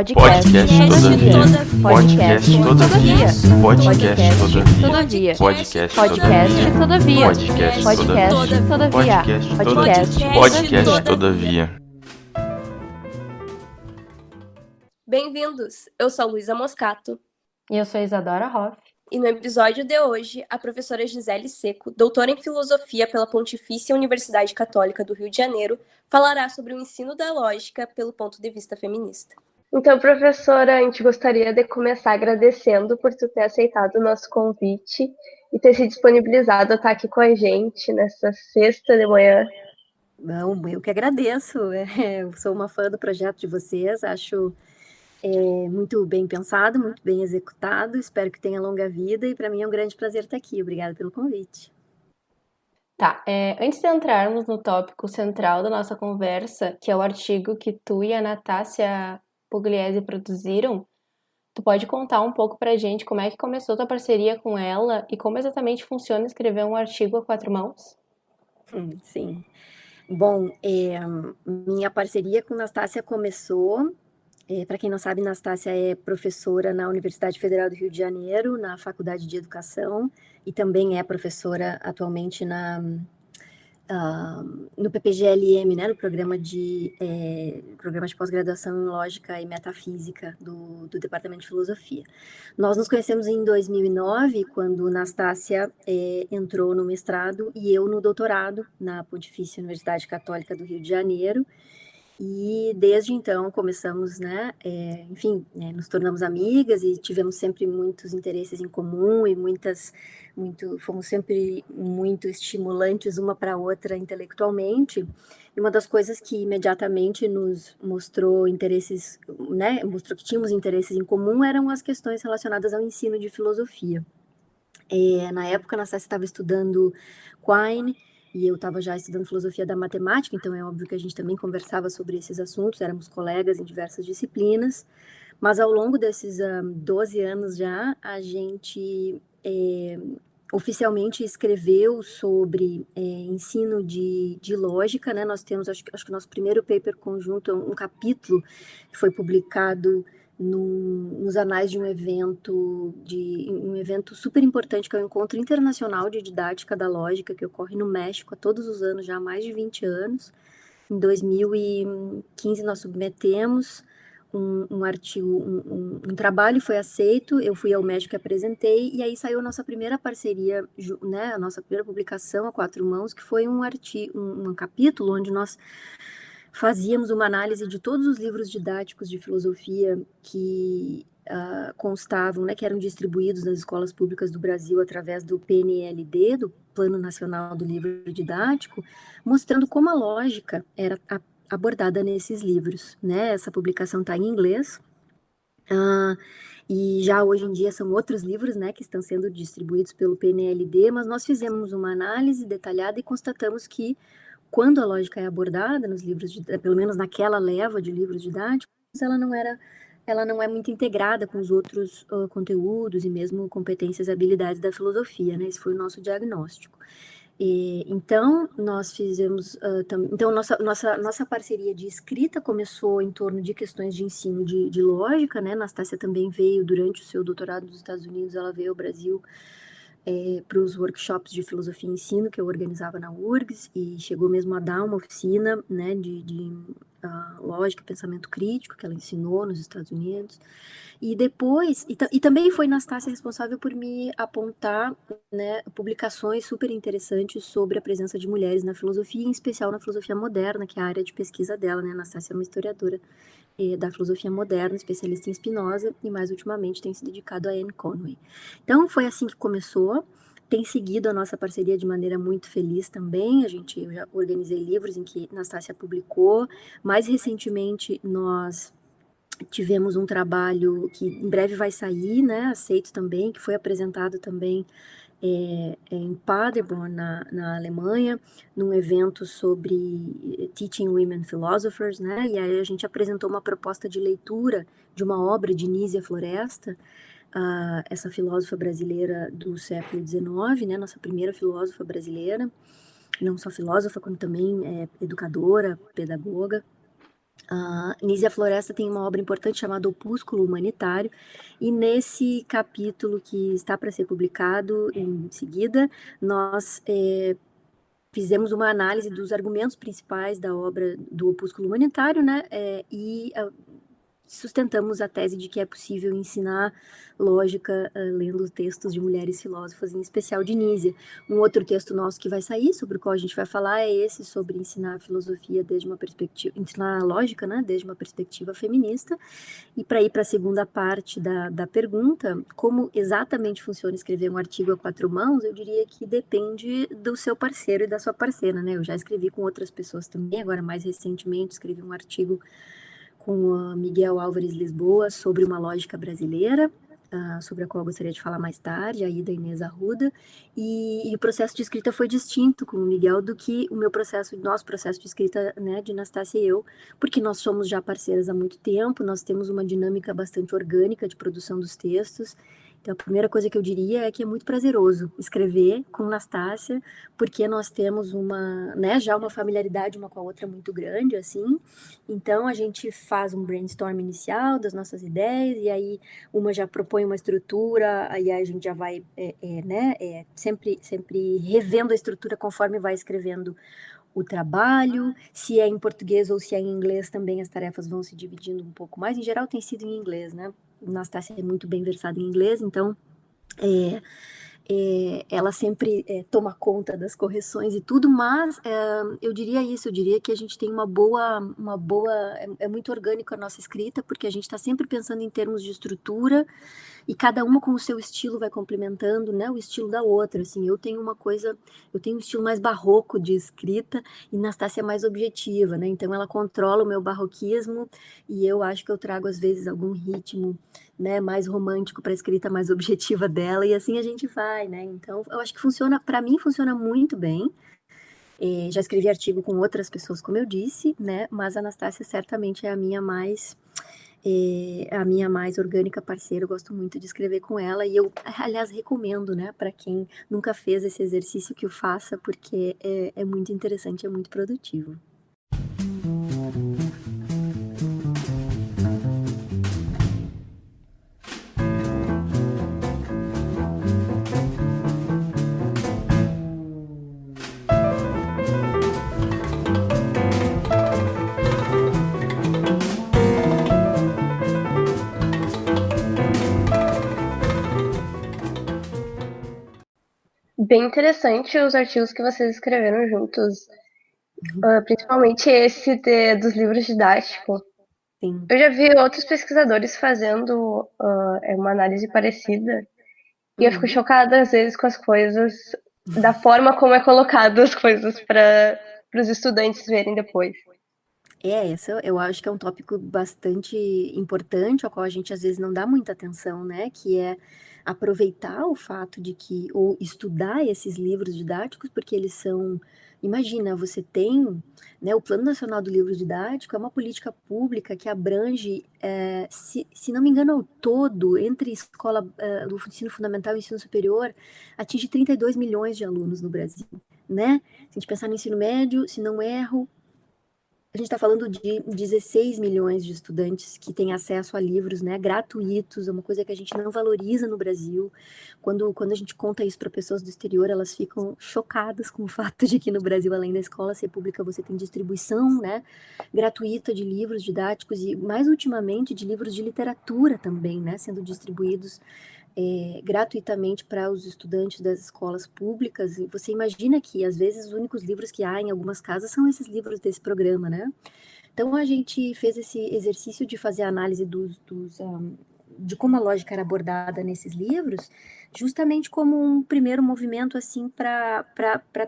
Podcast Todavia. Podcast Todavia. Podcast Todavia. Podcast Todavia. Podcast Todavia. Bem-vindos! Eu sou a Luísa Moscato. E eu sou a Isadora Hoff. E no episódio de hoje, a professora Gisele Seco, doutora em Filosofia pela Pontifícia Universidade Católica do Rio de Janeiro, falará sobre o ensino da lógica pelo ponto de vista feminista. Então, professora, a gente gostaria de começar agradecendo por tu ter aceitado o nosso convite e ter se disponibilizado a estar aqui com a gente nessa sexta de manhã. Não, eu que agradeço. Eu sou uma fã do projeto de vocês, acho muito bem pensado, muito bem executado, espero que tenha longa vida e para mim é um grande prazer estar aqui. Obrigada pelo convite. Tá, antes de entrarmos no tópico central da nossa conversa, que é o artigo que tu e a Natácia Pugliese produziram, tu pode contar um pouco pra gente como é que começou tua parceria com ela e como exatamente funciona escrever um artigo a quatro mãos? Sim. Bom, minha parceria com Nastácia começou, para quem não sabe, Nastácia é professora na Universidade Federal do Rio de Janeiro, na Faculdade de Educação, e também é professora atualmente no PPGLM, né, no programa de pós-graduação em Lógica e Metafísica do Departamento de Filosofia. Nós nos conhecemos em 2009, quando Nastácia entrou no mestrado e eu no doutorado na Pontifícia Universidade Católica do Rio de Janeiro. E desde então começamos, nos tornamos amigas e tivemos sempre muitos interesses em comum e fomos sempre muito estimulantes uma para a outra intelectualmente. E uma das coisas que imediatamente nos mostrou interesses, né, mostrou que tínhamos interesses em comum eram as questões relacionadas ao ensino de filosofia. Na época, a Nastácia estava estudando Quine, e eu estava já estudando filosofia da matemática, então é óbvio que a gente também conversava sobre esses assuntos, éramos colegas em diversas disciplinas, mas ao longo desses 12 anos já, a gente oficialmente escreveu sobre ensino de lógica, né? Nós temos, acho que o nosso primeiro paper conjunto, um capítulo que foi publicado nos anais de um evento super importante, que é o Encontro Internacional de Didática da Lógica, que ocorre no México há todos os anos, já há mais de 20 anos. Em 2015 nós submetemos um artigo, um trabalho foi aceito, eu fui ao México e apresentei, e aí saiu a nossa primeira parceria, né, a nossa primeira publicação a quatro mãos, que foi um capítulo onde nós fazíamos uma análise de todos os livros didáticos de filosofia que constavam, né, que eram distribuídos nas escolas públicas do Brasil através do PNLD, do Plano Nacional do Livro Didático, mostrando como a lógica era abordada nesses livros, né? Essa publicação está em inglês, e já hoje em dia são outros livros, né, que estão sendo distribuídos pelo PNLD, mas nós fizemos uma análise detalhada e constatamos que quando a lógica é abordada nos livros, pelo menos naquela leva de livros didáticos, ela não é muito integrada com os outros conteúdos e mesmo competências e habilidades da filosofia, né? Esse foi o nosso diagnóstico. Então, nós fizemos... nossa parceria de escrita começou em torno de questões de ensino de lógica, né? Nastácia também veio, durante o seu doutorado nos Estados Unidos, ela veio ao Brasil para os workshops de filosofia e ensino que eu organizava na URGS, e chegou mesmo a dar uma oficina, né, de lógica e pensamento crítico, que ela ensinou nos Estados Unidos. E depois, e também foi Nastácia responsável por me apontar, né, publicações super interessantes sobre a presença de mulheres na filosofia, em especial na filosofia moderna, que é a área de pesquisa dela, né? Nastácia é uma historiadora da filosofia moderna, especialista em Spinoza, e mais ultimamente tem se dedicado a Anne Conway. Então foi assim que começou, tem seguido a nossa parceria de maneira muito feliz também. Eu já organizei livros em que Nastácia publicou, mais recentemente nós tivemos um trabalho que em breve vai sair, né, aceito também, que foi apresentado também em Paderborn, na Alemanha, num evento sobre Teaching Women Philosophers, né? E aí a gente apresentou uma proposta de leitura de uma obra de Nízia Floresta, essa filósofa brasileira do século XIX, né? Nossa primeira filósofa brasileira, não só filósofa, como também educadora, pedagoga. Nízia Floresta tem uma obra importante chamada Opúsculo Humanitário, e nesse capítulo que está para ser publicado em seguida, nós fizemos uma análise dos argumentos principais da obra do Opúsculo Humanitário, né, e sustentamos a tese de que é possível ensinar lógica lendo textos de mulheres filósofas, em especial de Nízia. Um outro texto nosso que vai sair, sobre o qual a gente vai falar, é esse, sobre ensinar filosofia desde uma perspectiva, ensinar lógica, né, desde uma perspectiva feminista. E para ir para a segunda parte da pergunta, como exatamente funciona escrever um artigo a 4 mãos, eu diria que depende do seu parceiro e da sua parceira, né? Eu já escrevi com outras pessoas também, agora mais recentemente escrevi um artigo com a Miguel Álvares Lisboa sobre uma lógica brasileira, sobre a qual eu gostaria de falar mais tarde, aí da Inês Arruda, e o processo de escrita foi distinto com o Miguel do que o nosso processo de escrita, né, de Anastácia e eu, porque nós somos já parceiras há muito tempo, nós temos uma dinâmica bastante orgânica de produção dos textos. Então, a primeira coisa que eu diria é que é muito prazeroso escrever com Anastácia, porque nós temos já uma familiaridade uma com a outra muito grande, assim. Então, a gente faz um brainstorm inicial das nossas ideias, e aí uma já propõe uma estrutura, aí a gente já vai, sempre revendo a estrutura conforme vai escrevendo o trabalho. Se é em português ou se é em inglês, também as tarefas vão se dividindo um pouco mais. Em geral, tem sido em inglês, né? Anastácia é muito bem versada em inglês, então ela sempre toma conta das correções e tudo, mas eu diria que a gente tem uma boa, é muito orgânico a nossa escrita, porque a gente está sempre pensando em termos de estrutura, e cada uma com o seu estilo vai complementando, né, o estilo da outra. Assim, eu tenho um estilo mais barroco de escrita, e Anastácia é mais objetiva, né, então ela controla o meu barroquismo, e eu acho que eu trago às vezes algum ritmo, né, mais romântico para a escrita mais objetiva dela, e assim a gente vai, né, então eu acho que para mim funciona muito bem. Já escrevi artigo com outras pessoas, como eu disse, né, mas a Anastácia certamente é a minha mais orgânica parceira. Eu gosto muito de escrever com ela, e eu, aliás, recomendo, né, para quem nunca fez esse exercício, que o faça, porque é muito interessante, é muito produtivo. Bem interessante os artigos que vocês escreveram juntos, principalmente esse dos livros didáticos. Sim. Eu já vi outros pesquisadores fazendo uma análise parecida, e eu fico chocada às vezes com as coisas, da forma como é colocado as coisas para os estudantes verem depois. Esse eu acho que é um tópico bastante importante, ao qual a gente às vezes não dá muita atenção, né? Que é aproveitar o fato de que, ou estudar esses livros didáticos, porque eles são. Imagina, você tem, né, o Plano Nacional do Livro Didático é uma política pública que abrange, se não me engano, ao todo, entre escola do ensino fundamental e ensino superior, atinge 32 milhões de alunos no Brasil, né? Se a gente pensar no ensino médio, se não erro, a gente está falando de 16 milhões de estudantes que têm acesso a livros, né, gratuitos, é uma coisa que a gente não valoriza no Brasil. Quando a gente conta isso para pessoas do exterior, elas ficam chocadas com o fato de que no Brasil, além da escola ser pública, você tem distribuição, né, gratuita de livros didáticos, e mais ultimamente de livros de literatura também, né, sendo distribuídos gratuitamente para os estudantes das escolas públicas. E você imagina que, às vezes, os únicos livros que há em algumas casas são esses livros desse programa, né? Então, a gente fez esse exercício de fazer a análise de como a lógica era abordada nesses livros, justamente como um primeiro movimento, assim, para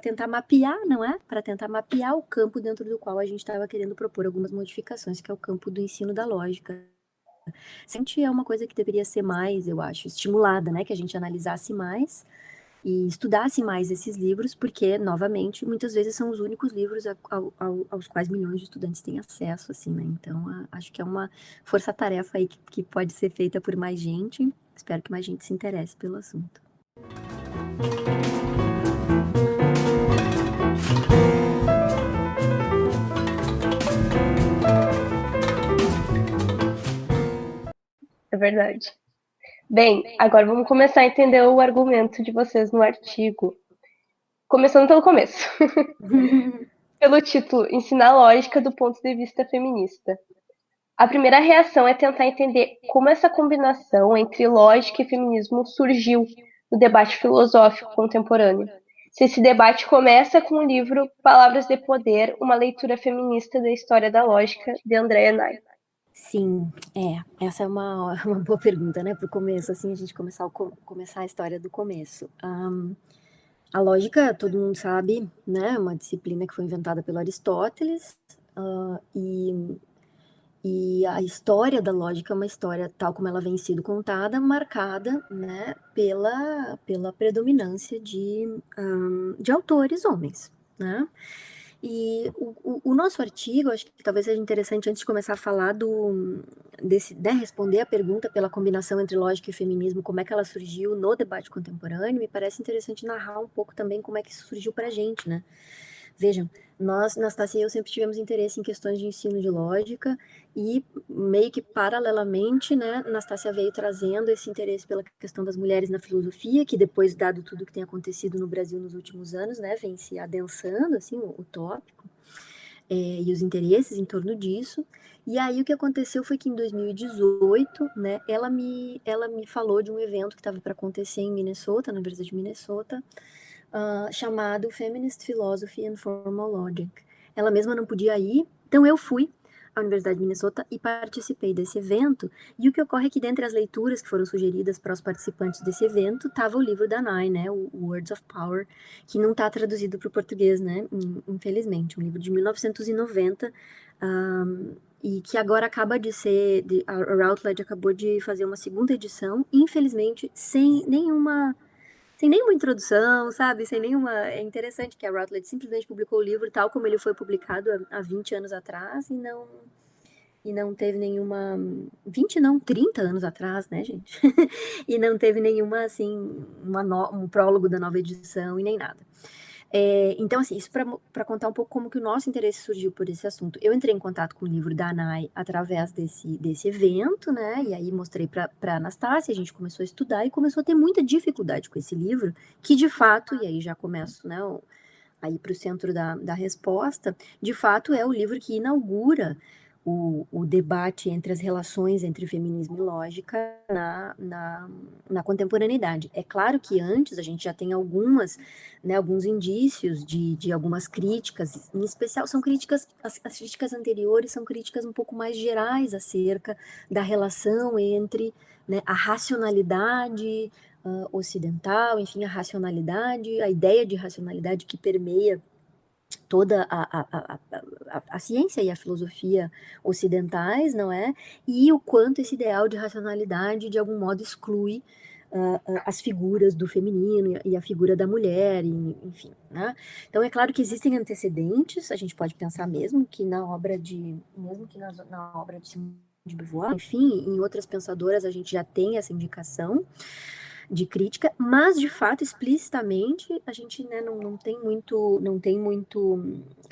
tentar mapear, não é? Para tentar mapear o campo dentro do qual a gente estava querendo propor algumas modificações, que é o campo do ensino da lógica. Sempre é uma coisa que deveria ser mais, eu acho, estimulada, né? Que a gente analisasse mais e estudasse mais esses livros, porque, novamente, muitas vezes são os únicos livros aos quais milhões de estudantes têm acesso, assim, né? Então, acho que é uma força-tarefa aí que pode ser feita por mais gente. Espero que mais gente se interesse pelo assunto. É verdade. Bem, agora vamos começar a entender o argumento de vocês no artigo. Começando pelo começo. Pelo título, Ensinar a Lógica do Ponto de Vista Feminista. A primeira reação é tentar entender como essa combinação entre lógica e feminismo surgiu no debate filosófico contemporâneo. Se esse debate começa com o livro Palavras de Poder, uma leitura feminista da história da lógica, de Andrea Ney. Sim, essa é uma boa pergunta, né, para o começo, assim, a gente começar a história do começo. A lógica, todo mundo sabe, né, é uma disciplina que foi inventada pelo Aristóteles, e a história da lógica é uma história, tal como ela vem sido contada, marcada, né, pela predominância de autores homens, né? E o nosso artigo, acho que talvez seja interessante, antes de começar a falar né, responder a pergunta pela combinação entre lógica e feminismo, como é que ela surgiu no debate contemporâneo, me parece interessante narrar um pouco também como é que isso surgiu pra gente, né? Vejam, nós, Nastácia e eu, sempre tivemos interesse em questões de ensino de lógica e meio que paralelamente, né, Nastácia veio trazendo esse interesse pela questão das mulheres na filosofia, que depois, dado tudo que tem acontecido no Brasil nos últimos anos, né, vem se adensando, assim, o tópico, e os interesses em torno disso. E aí o que aconteceu foi que em 2018, né, ela me falou de um evento que estava para acontecer em Minnesota, na Universidade de Minnesota, chamado Feminist Philosophy and Formal Logic. Ela mesma não podia ir, então eu fui à Universidade de Minnesota e participei desse evento, e o que ocorre é que dentre as leituras que foram sugeridas para os participantes desse evento, estava o livro da Ney, né, o Words of Power, que não está traduzido para o português, né, infelizmente, um livro de 1990, e que agora acaba de ser, a Routledge acabou de fazer uma segunda edição, infelizmente, sem nenhuma introdução, sabe? Sem nenhuma. É interessante que a Routledge simplesmente publicou o livro tal como ele foi publicado há 20 anos atrás e não teve nenhuma. 20 não, 30 anos atrás, né, gente? E não teve nenhuma, assim, um prólogo da nova edição e nem nada. Então, assim, isso para contar um pouco como que o nosso interesse surgiu por esse assunto. Eu entrei em contato com o livro da Ney através desse evento, né? E aí mostrei para Anastácia, a gente começou a estudar e começou a ter muita dificuldade com esse livro, que de fato, e aí já começo, né, aí para o centro da resposta, de fato é o livro que inaugura o debate entre as relações entre feminismo e lógica na contemporaneidade. É claro que antes a gente já tem alguns indícios de algumas críticas, em especial são críticas, as críticas anteriores são críticas um pouco mais gerais acerca da relação entre, né, a racionalidade ocidental, enfim, a ideia de racionalidade que permeia toda a ciência e a filosofia ocidentais, não é? E o quanto esse ideal de racionalidade, de algum modo, exclui as figuras do feminino e a figura da mulher, enfim, né? Então, é claro que existem antecedentes, a gente pode pensar mesmo que na obra de Simone de Beauvoir, enfim, em outras pensadoras a gente já tem essa indicação de crítica, mas de fato explicitamente a gente, né, não tem muito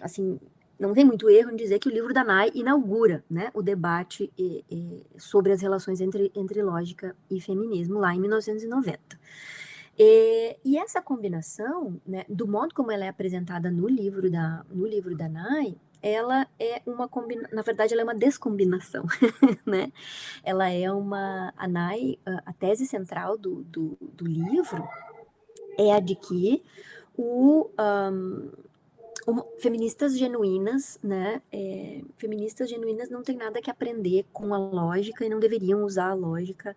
assim, não tem muito erro em dizer que o livro da Ney inaugura, né, o debate sobre as relações entre lógica e feminismo lá em 1990. E essa combinação, né, do modo como ela é apresentada no livro da Ney, ela é na verdade ela é uma descombinação, né? Ela é a Ney, a tese central do livro é a de que feministas genuínas, né? Feministas genuínas não têm nada que aprender com a lógica e não deveriam usar a lógica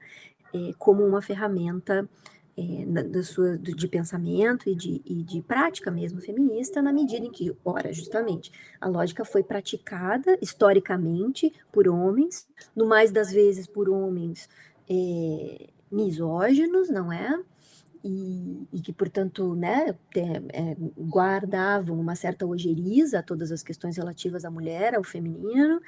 como uma ferramenta de pensamento e de prática mesmo feminista, na medida em que, ora, justamente, a lógica foi praticada historicamente por homens, no mais das vezes por homens misóginos, não é? E que, portanto, né, guardavam uma certa ojeriza a todas as questões relativas à mulher, ao feminino,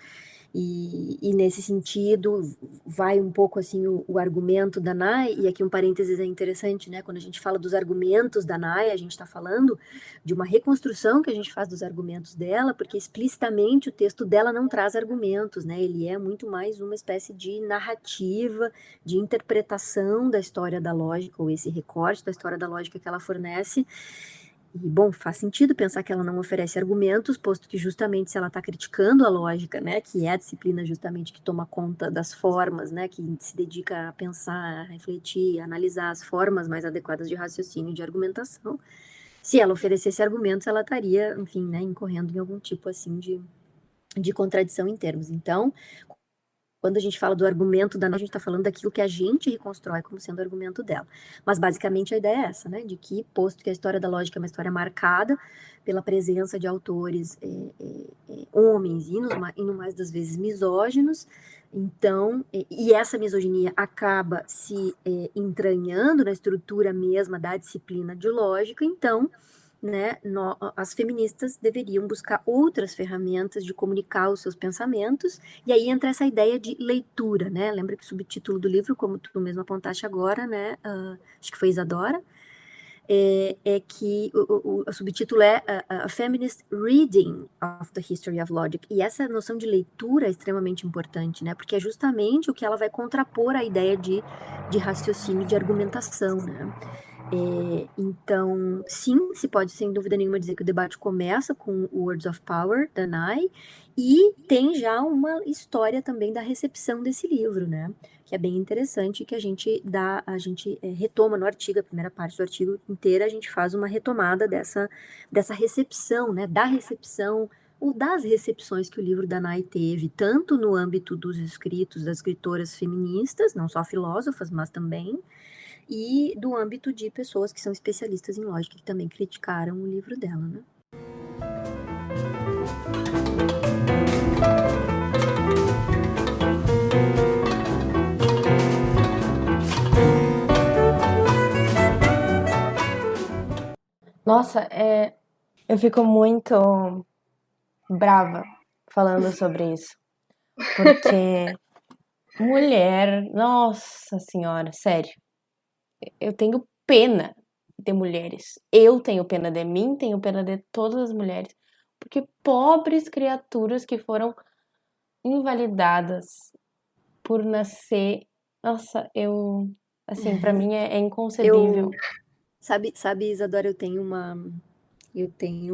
E nesse sentido, vai um pouco assim o argumento da Nai, e aqui um parênteses é interessante, né? Quando a gente fala dos argumentos da Nai, a gente está falando de uma reconstrução que a gente faz dos argumentos dela, porque explicitamente o texto dela não traz argumentos, né? Ele é muito mais uma espécie de narrativa, de interpretação da história da lógica, ou esse recorte da história da lógica que ela fornece. E, bom, faz sentido pensar que ela não oferece argumentos, posto que justamente se ela está criticando a lógica, né, que é a disciplina justamente que toma conta das formas, né, que se dedica a pensar, a refletir, a analisar as formas mais adequadas de raciocínio e de argumentação, se ela oferecesse argumentos, ela estaria, enfim, né, incorrendo em algum tipo, assim, de contradição em termos. Então, quando a gente fala do argumento da Nai, a gente está falando daquilo que a gente reconstrói como sendo o argumento dela. Mas basicamente a ideia é essa, né? De que, posto que a história da lógica é uma história marcada pela presença de autores homens e no mais das vezes misóginos, então, e essa misoginia acaba se entranhando na estrutura mesma da disciplina de lógica, então, né, as feministas deveriam buscar outras ferramentas de comunicar os seus pensamentos, e aí entra essa ideia de leitura, né? Lembra que o subtítulo do livro, como tu mesmo apontaste agora, né? Acho que foi Isadora, é que o subtítulo é a Feminist Reading of the History of Logic, e essa noção de leitura é extremamente importante, né? Porque é justamente o que ela vai contrapor à ideia de raciocínio, de argumentação, né? Então, sim, se pode sem dúvida nenhuma dizer que o debate começa com Words of Power, da Nai, e tem já uma história também da recepção desse livro, né? Que é bem interessante, que a gente retoma no artigo, a primeira parte do artigo inteira, a gente faz uma retomada dessa recepção, né? Da recepção ou das recepções que o livro da Nai teve, tanto no âmbito dos escritos das escritoras feministas, não só filósofas, mas também e do âmbito de pessoas que são especialistas em lógica, que também criticaram o livro dela, né? Nossa, eu fico muito brava falando sobre isso. Porque mulher, nossa senhora, sério. Eu tenho pena de mulheres. Eu tenho pena de mim, tenho pena de todas as mulheres. Porque pobres criaturas que foram invalidadas por nascer. Nossa, assim, pra mim é inconcebível. Sabe, Isadora, eu tenho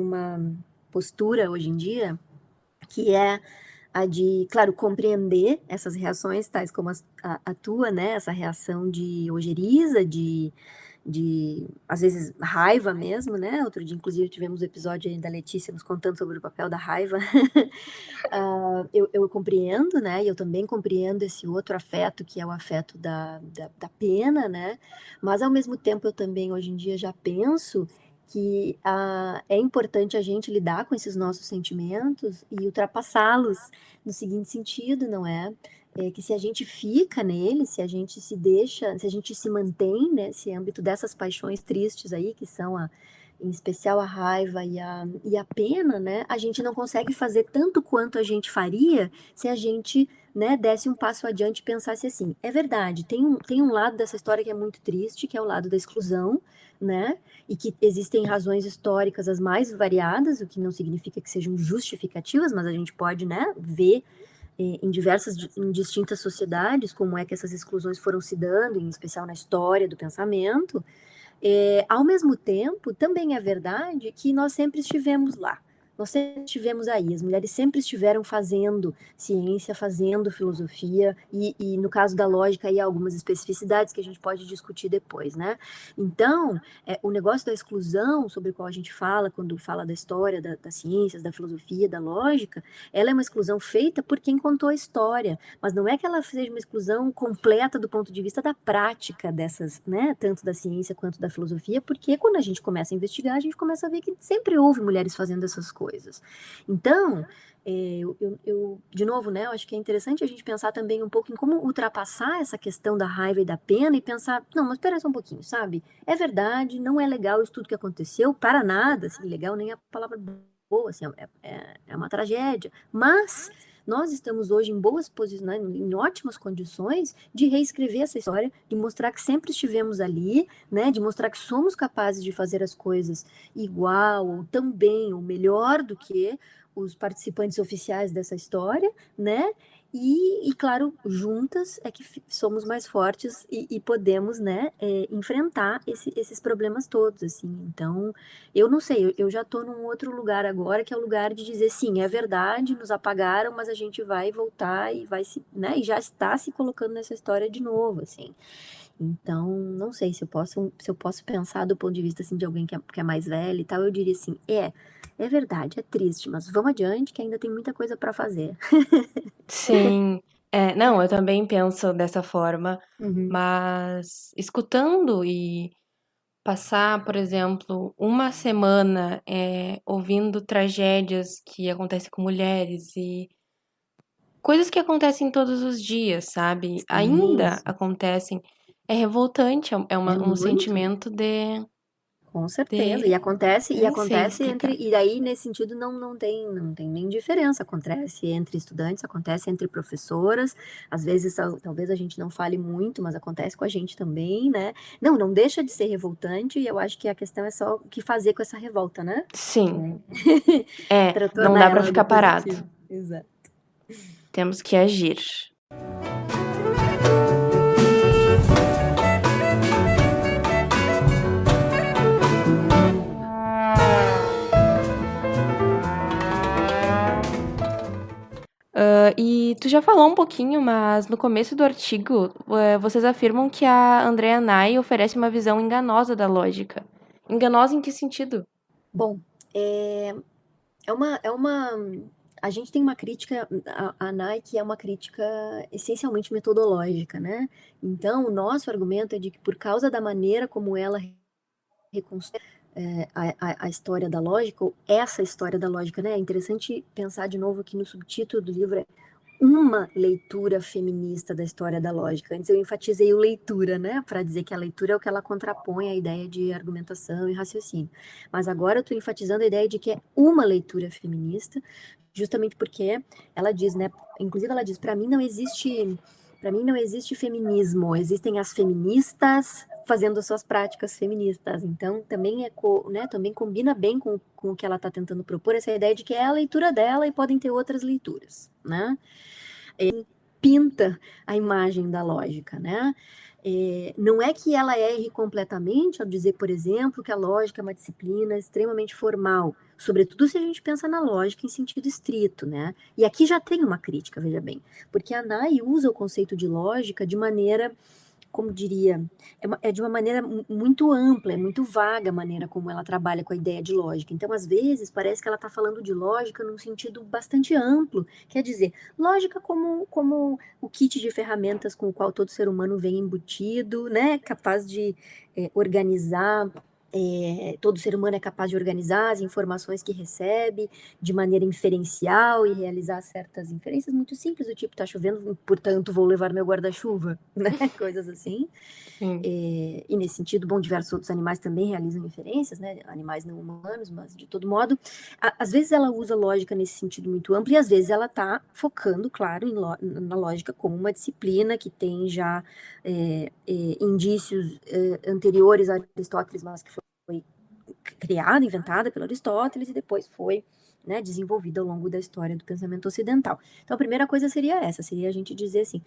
uma postura hoje em dia que é a de, claro, compreender essas reações, tais como a tua, né? Essa reação de ojeriza, de às vezes, raiva mesmo, né? Outro dia, inclusive, tivemos o episódio aí da Letícia nos contando sobre o papel da raiva. Eu compreendo, né? E eu também compreendo esse outro afeto, que é o afeto da pena, né? Mas, ao mesmo tempo, eu também, hoje em dia, já penso que é importante a gente lidar com esses nossos sentimentos e ultrapassá-los no seguinte sentido, não é? Que se a gente fica nele, se a gente se deixa, se a gente se mantém nesse âmbito dessas paixões tristes aí, que são em especial a raiva e a pena, né? A gente não consegue fazer tanto quanto a gente faria se a gente, né, desse um passo adiante e pensasse assim, é verdade, tem um lado dessa história que é muito triste, que é o lado da exclusão, né? E que existem razões históricas as mais variadas, o que não significa que sejam justificativas, mas a gente pode, né, ver em distintas sociedades, como é que essas exclusões foram se dando, em especial na história do pensamento. Ao mesmo tempo, também é verdade que nós sempre estivemos lá. Nós sempre estivemos aí, as mulheres sempre estiveram fazendo ciência, fazendo filosofia, e no caso da lógica, aí há algumas especificidades que a gente pode discutir depois, né? Então, o negócio da exclusão, sobre o qual a gente fala, quando fala da história, das ciências, da filosofia, da lógica, ela é uma exclusão feita por quem contou a história, mas não é que ela seja uma exclusão completa do ponto de vista da prática dessas, né, tanto da ciência quanto da filosofia, porque quando a gente começa a investigar, a gente começa a ver que sempre houve mulheres fazendo essas coisas. Então, de novo, né, eu acho que é interessante a gente pensar também um pouco em como ultrapassar essa questão da raiva e da pena e pensar, não, mas espera só um pouquinho, sabe? É verdade, não é legal isso tudo que aconteceu, para nada, assim, legal nem é a palavra boa, assim, é uma tragédia, mas nós estamos hoje em boas posições, né, em ótimas condições de reescrever essa história, de mostrar que sempre estivemos ali, né, de mostrar que somos capazes de fazer as coisas igual, ou tão bem, ou melhor do que os participantes oficiais dessa história, né? E claro, juntas é que somos mais fortes e podemos, né, enfrentar esses problemas todos, assim. Então, eu não sei, eu já estou num outro lugar agora, que é o lugar de dizer, sim, é verdade, nos apagaram, mas a gente vai voltar e vai se, né, e já está se colocando nessa história de novo, assim. Então, não sei se eu posso pensar do ponto de vista, assim, de alguém que é mais velho e tal, eu diria assim, é verdade, é triste, mas vamos adiante que ainda tem muita coisa para fazer. Sim. Não, eu também penso dessa forma, Uhum. mas escutando e passar, por exemplo, uma semana ouvindo tragédias que acontecem com mulheres e coisas que acontecem todos os dias, sabe? Sim, Ainda acontecem. É revoltante, é um muito, sentimento com certeza. de, E nem sei acontece explicar. e daí nesse sentido não tem nem diferença. Acontece entre estudantes, acontece entre professoras. Às vezes, talvez a gente não fale muito, mas acontece com a gente também, né? Não deixa de ser revoltante. E eu acho que a questão é só o que fazer com essa revolta, né? Sim, Para não tornar dá pra ela algo ficar parado. positivo. Exato. Temos que agir. E tu já falou um pouquinho, mas no começo do artigo, vocês afirmam que a Andrea Nai oferece uma visão enganosa da lógica. Enganosa em que sentido? Bom, é uma. A gente tem uma crítica, a Nike é uma crítica essencialmente metodológica, né? Então, o nosso argumento é de que, por causa da maneira como ela reconstrói a história da lógica, ou essa história da lógica, né? É interessante pensar de novo que no subtítulo do livro é uma leitura feminista da história da lógica. Antes eu enfatizei o leitura, né, para dizer que a leitura é o que ela contrapõe à ideia de argumentação e raciocínio. Mas agora eu estou enfatizando a ideia de que é uma leitura feminista, justamente porque ela diz, né, inclusive ela diz, para mim não existe feminismo, existem as feministas fazendo suas práticas feministas. Então, também né, também combina bem com o que ela está tentando propor, essa ideia de que é a leitura dela e podem ter outras leituras, né? Pinta a imagem da lógica, né? Não é que ela erre completamente ao dizer, por exemplo, que a lógica é uma disciplina extremamente formal, sobretudo se a gente pensa na lógica em sentido estrito, né? E aqui já tem uma crítica, veja bem, porque a Nai usa o conceito de lógica de maneira, como diria, de uma maneira muito ampla, é muito vaga a maneira como ela trabalha com a ideia de lógica. Então, às vezes, parece que ela está falando de lógica num sentido bastante amplo, quer dizer, lógica como o kit de ferramentas com o qual todo ser humano vem embutido, né, capaz de organizar. Todo ser humano é capaz de organizar as informações que recebe de maneira inferencial e realizar certas inferências muito simples, do tipo, tá chovendo, portanto vou levar meu guarda-chuva, né? Coisas assim. Sim. E nesse sentido, bom, diversos outros animais também realizam inferências, né? Animais não humanos, mas de todo modo, às vezes ela usa lógica nesse sentido muito amplo e às vezes ela está focando, claro, na lógica como uma disciplina que tem já indícios anteriores a Aristóteles, mas que foi criada, inventada pelo Aristóteles e depois foi, né, desenvolvida ao longo da história do pensamento ocidental. Então, a primeira coisa seria essa, seria a gente dizer assim,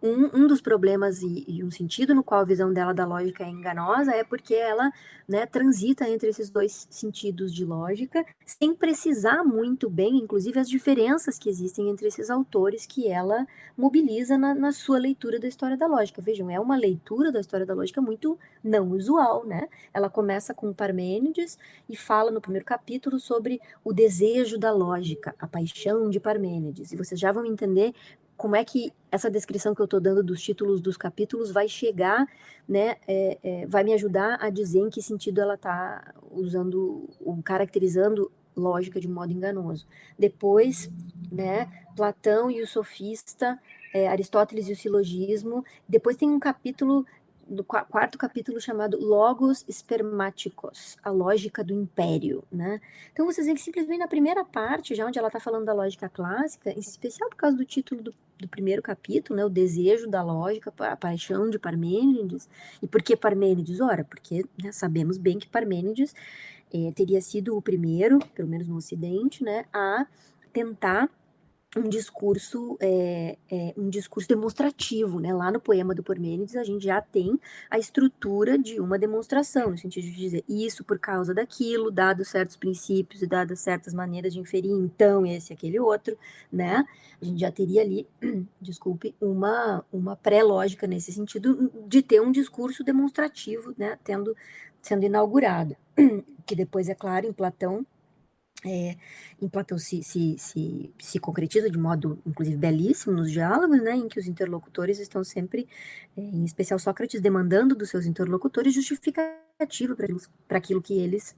um dos problemas e um sentido no qual a visão dela da lógica é enganosa é porque ela, né, transita entre esses dois sentidos de lógica, sem precisar muito bem, inclusive, as diferenças que existem entre esses autores que ela mobiliza na sua leitura da história da lógica. Vejam, é uma leitura da história da lógica muito não usual, né? Ela começa com Parmênides e fala no primeiro capítulo sobre o desejo da lógica, a paixão de Parmênides. E vocês já vão entender como é que essa descrição que eu estou dando dos títulos dos capítulos vai chegar, né, vai me ajudar a dizer em que sentido ela está usando, caracterizando lógica de modo enganoso. Depois, né, Platão e o sofista, Aristóteles e o silogismo. Depois tem um capítulo do quarto capítulo chamado Logos Spermáticos, a lógica do império, né? Então vocês veem que simplesmente na primeira parte, já onde ela está falando da lógica clássica, em especial por causa do título do primeiro capítulo, né, o desejo da lógica, a paixão de Parmênides. E por que Parmênides? Ora, porque, né, sabemos bem que Parmênides teria sido o primeiro, pelo menos no Ocidente, né, a tentar um discurso demonstrativo, né? Lá no poema do Parmênides a gente já tem a estrutura de uma demonstração, no sentido de dizer isso por causa daquilo, dados certos princípios e dadas certas maneiras de inferir, então esse, aquele outro, né? A gente já teria ali, desculpe, uma pré-lógica nesse sentido de ter um discurso demonstrativo, né? Sendo inaugurado, que depois, é claro, em Platão se concretiza de modo, inclusive, belíssimo nos diálogos, né, em que os interlocutores estão sempre, em especial Sócrates, demandando dos seus interlocutores justificativa para aquilo que eles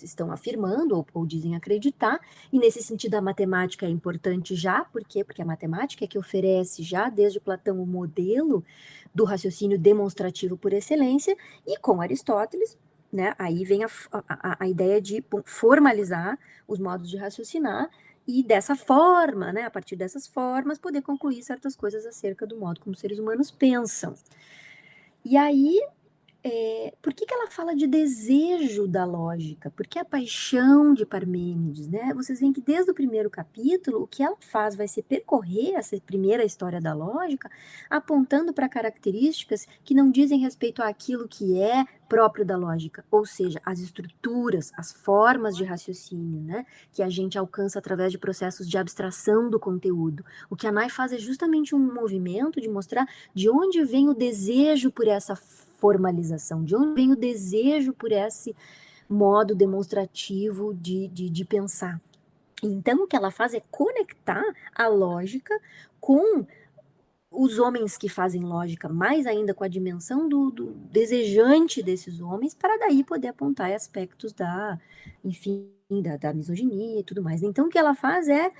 estão afirmando ou dizem acreditar, e nesse sentido a matemática é importante já, por quê? Porque a matemática é que oferece já desde Platão o modelo do raciocínio demonstrativo por excelência, e com Aristóteles, né, aí vem a ideia de formalizar os modos de raciocinar e dessa forma, né, a partir dessas formas, poder concluir certas coisas acerca do modo como os seres humanos pensam. E aí, por que ela fala de desejo da lógica? Porque a paixão de Parmênides, né? Vocês veem que desde o primeiro capítulo, o que ela faz vai ser percorrer essa primeira história da lógica, apontando para características que não dizem respeito àquilo que é próprio da lógica, ou seja, as estruturas, as formas de raciocínio, né? Que a gente alcança através de processos de abstração do conteúdo. O que a Nai faz é justamente um movimento de mostrar de onde vem o desejo por essa formalização, de onde vem o desejo por esse modo demonstrativo de pensar. Então, o que ela faz é conectar a lógica com os homens que fazem lógica, mais ainda com a dimensão do desejante desses homens, para daí poder apontar aspectos enfim, da misoginia e tudo mais. Então, o que ela faz é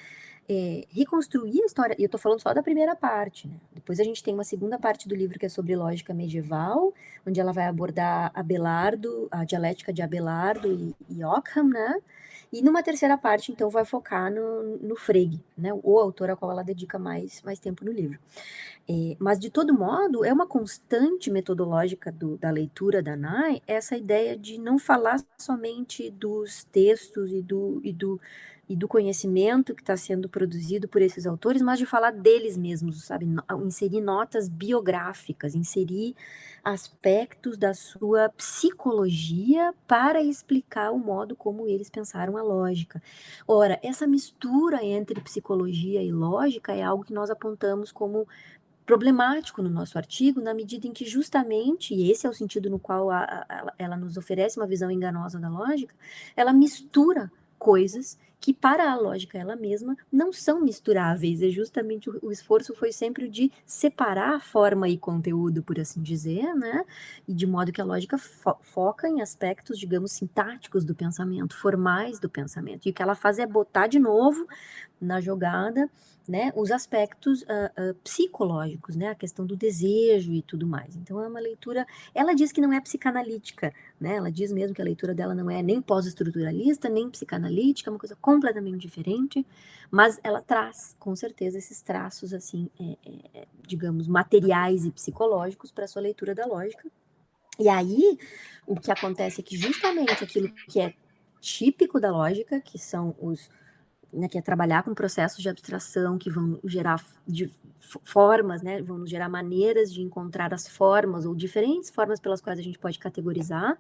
reconstruir a história, e eu estou falando só da primeira parte, né? Depois a gente tem uma segunda parte do livro que é sobre lógica medieval, onde ela vai abordar Abelardo, a dialética de Abelardo e Ockham, né? E numa terceira parte, então, vai focar no Frege, né? O autor ao qual ela dedica mais tempo no livro. Mas, de todo modo, é uma constante metodológica da leitura da Nai essa ideia de não falar somente dos textos e do conhecimento que está sendo produzido por esses autores, mas de falar deles mesmos, sabe? Inserir notas biográficas, inserir aspectos da sua psicologia para explicar o modo como eles pensaram a lógica. Ora, essa mistura entre psicologia e lógica é algo que nós apontamos como problemático no nosso artigo, na medida em que justamente, e esse é o sentido no qual ela nos oferece uma visão enganosa da lógica, ela mistura coisas que para a lógica ela mesma não são misturáveis, é justamente o esforço foi sempre o de separar forma e conteúdo, por assim dizer, né, e de modo que a lógica foca em aspectos, digamos, sintáticos do pensamento, formais do pensamento, e o que ela faz é botar de novo na jogada, né, os aspectos psicológicos, né, a questão do desejo e tudo mais. Então é uma leitura, ela diz que não é psicanalítica, né, ela diz mesmo que a leitura dela não é nem pós-estruturalista, nem psicanalítica, é uma coisa completamente diferente, mas ela traz, com certeza, esses traços, assim, digamos, materiais e psicológicos para a sua leitura da lógica. E aí, o que acontece é que justamente aquilo que é típico da lógica, que são que é trabalhar com processos de abstração que vão gerar formas, né, vão gerar maneiras de encontrar as formas ou diferentes formas pelas quais a gente pode categorizar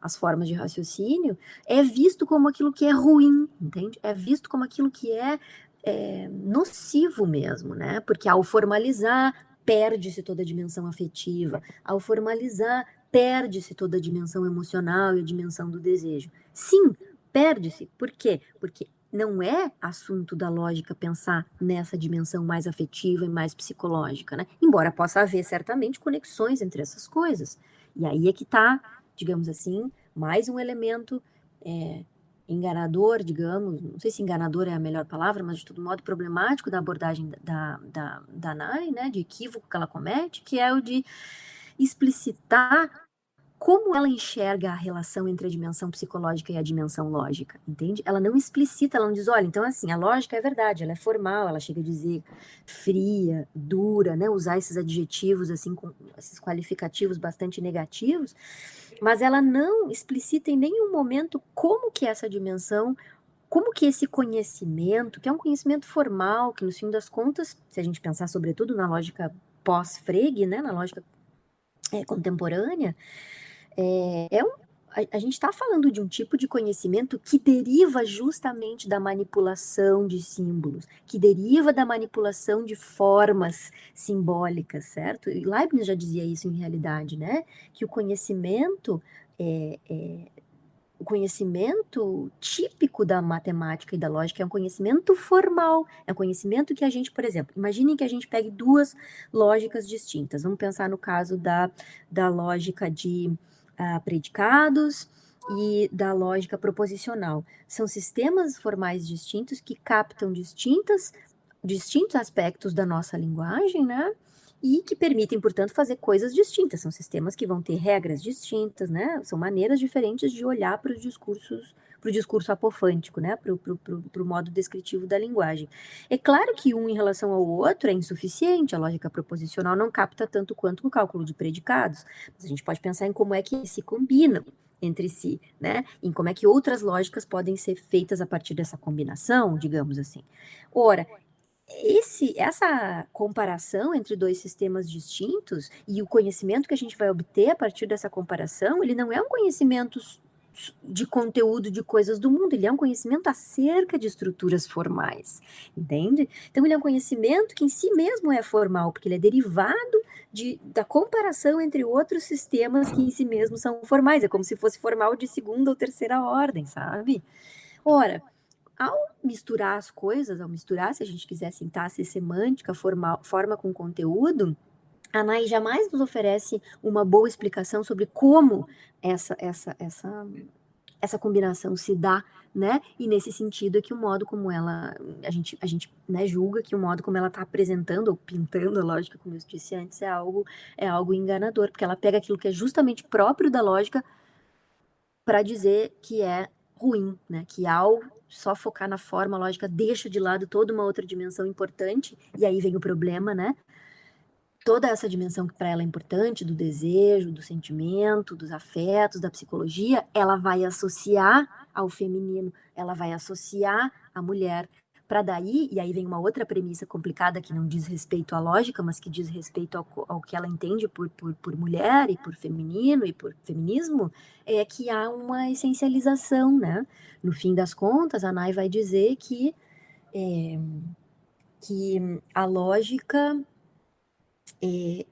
as formas de raciocínio, é visto como aquilo que é ruim, entende? É visto como aquilo que é nocivo mesmo, né? Porque ao formalizar, perde-se toda a dimensão afetiva, ao formalizar, perde-se toda a dimensão emocional e a dimensão do desejo. Sim, perde-se. Por quê? Porque não é assunto da lógica pensar nessa dimensão mais afetiva e mais psicológica, né? Embora possa haver certamente conexões entre essas coisas. E aí é que está, digamos assim, mais um elemento enganador, digamos, não sei se enganador é a melhor palavra, mas de todo modo problemático da abordagem da Nai, né, de equívoco que ela comete, que é o de explicitar como ela enxerga a relação entre a dimensão psicológica e a dimensão lógica, entende? Ela não explicita, ela não diz, olha, então assim, a lógica é verdade, ela é formal, ela chega a dizer fria, dura, né, usar esses adjetivos, assim, com esses qualificativos bastante negativos, mas ela não explicita em nenhum momento como que essa dimensão, como que esse conhecimento, que é um conhecimento formal, que no fim das contas, se a gente pensar sobretudo na lógica pós-Frege, né, na lógica contemporânea, a gente está falando de um tipo de conhecimento que deriva justamente da manipulação de símbolos, que deriva da manipulação de formas simbólicas, certo? E Leibniz já dizia isso em realidade, né? Que o conhecimento o conhecimento típico da matemática e da lógica é um conhecimento formal, é um conhecimento que a gente, por exemplo, imaginem que a gente pegue duas lógicas distintas. Vamos pensar no caso da lógica de predicados e da lógica proposicional. São sistemas formais distintos que captam distintos aspectos da nossa linguagem, né? E que permitem, portanto, fazer coisas distintas. São sistemas que vão ter regras distintas, né? São maneiras diferentes de olhar para os discursos, para o discurso apofântico, né? Para o modo descritivo da linguagem. É claro que um em relação ao outro é insuficiente, a lógica proposicional não capta tanto quanto o cálculo de predicados, mas a gente pode pensar em como é que eles se combinam entre si, né? Em como é que outras lógicas podem ser feitas a partir dessa combinação, digamos assim. Ora, essa comparação entre dois sistemas distintos e o conhecimento que a gente vai obter a partir dessa comparação, ele não é um conhecimento de conteúdo de coisas do mundo, ele é um conhecimento acerca de estruturas formais, entende? Então ele é um conhecimento que em si mesmo é formal, porque ele é derivado da comparação entre outros sistemas que em si mesmos são formais, é como se fosse formal de segunda ou terceira ordem, sabe? Ora, ao misturar as coisas, se a gente quiser sintaxe semântica, forma com conteúdo, a Nai jamais nos oferece uma boa explicação sobre como essa combinação se dá, né? E nesse sentido é que o modo como a gente né, julga que o modo como ela está apresentando ou pintando a lógica, como eu disse antes, é algo enganador, porque ela pega aquilo que é justamente próprio da lógica para dizer que é ruim, né? Que ao só focar na forma, a lógica deixa de lado toda uma outra dimensão importante, e aí vem o problema, né? Toda essa dimensão que para ela é importante, do desejo, do sentimento, dos afetos, da psicologia, ela vai associar ao feminino, ela vai associar à mulher. Para daí, e aí vem uma outra premissa complicada que não diz respeito à lógica, mas que diz respeito ao que ela entende por mulher e por feminino e por feminismo, é que há uma essencialização, né? No fim das contas, a Nai vai dizer que a lógica,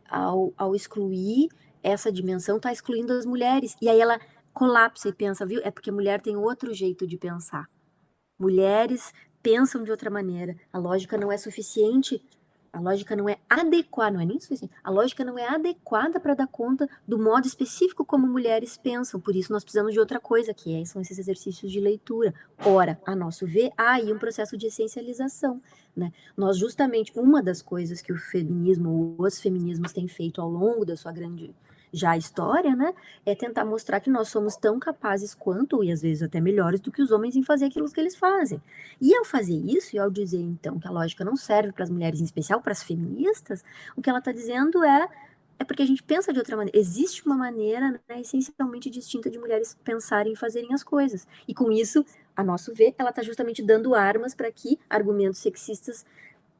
ao excluir essa dimensão, está excluindo as mulheres. E aí ela colapsa e pensa, viu? É porque a mulher tem outro jeito de pensar. Mulheres pensam de outra maneira. A lógica não é suficiente, a lógica não é adequada, não é nem suficiente. A lógica não é adequada para dar conta do modo específico como mulheres pensam. Por isso nós precisamos de outra coisa, são esses exercícios de leitura. Ora, a nosso ver, há aí um processo de essencialização, né? Nós justamente, uma das coisas que o feminismo, ou os feminismos têm feito ao longo da sua grande já história, né, é tentar mostrar que nós somos tão capazes quanto, e às vezes até melhores do que os homens em fazer aquilo que eles fazem. E ao fazer isso, e ao dizer então que a lógica não serve para as mulheres, em especial para as feministas, o que ela está dizendo é porque a gente pensa de outra maneira. Existe uma maneira, né, essencialmente distinta de mulheres pensarem e fazerem as coisas. E com isso, a nosso ver, ela está justamente dando armas para que argumentos sexistas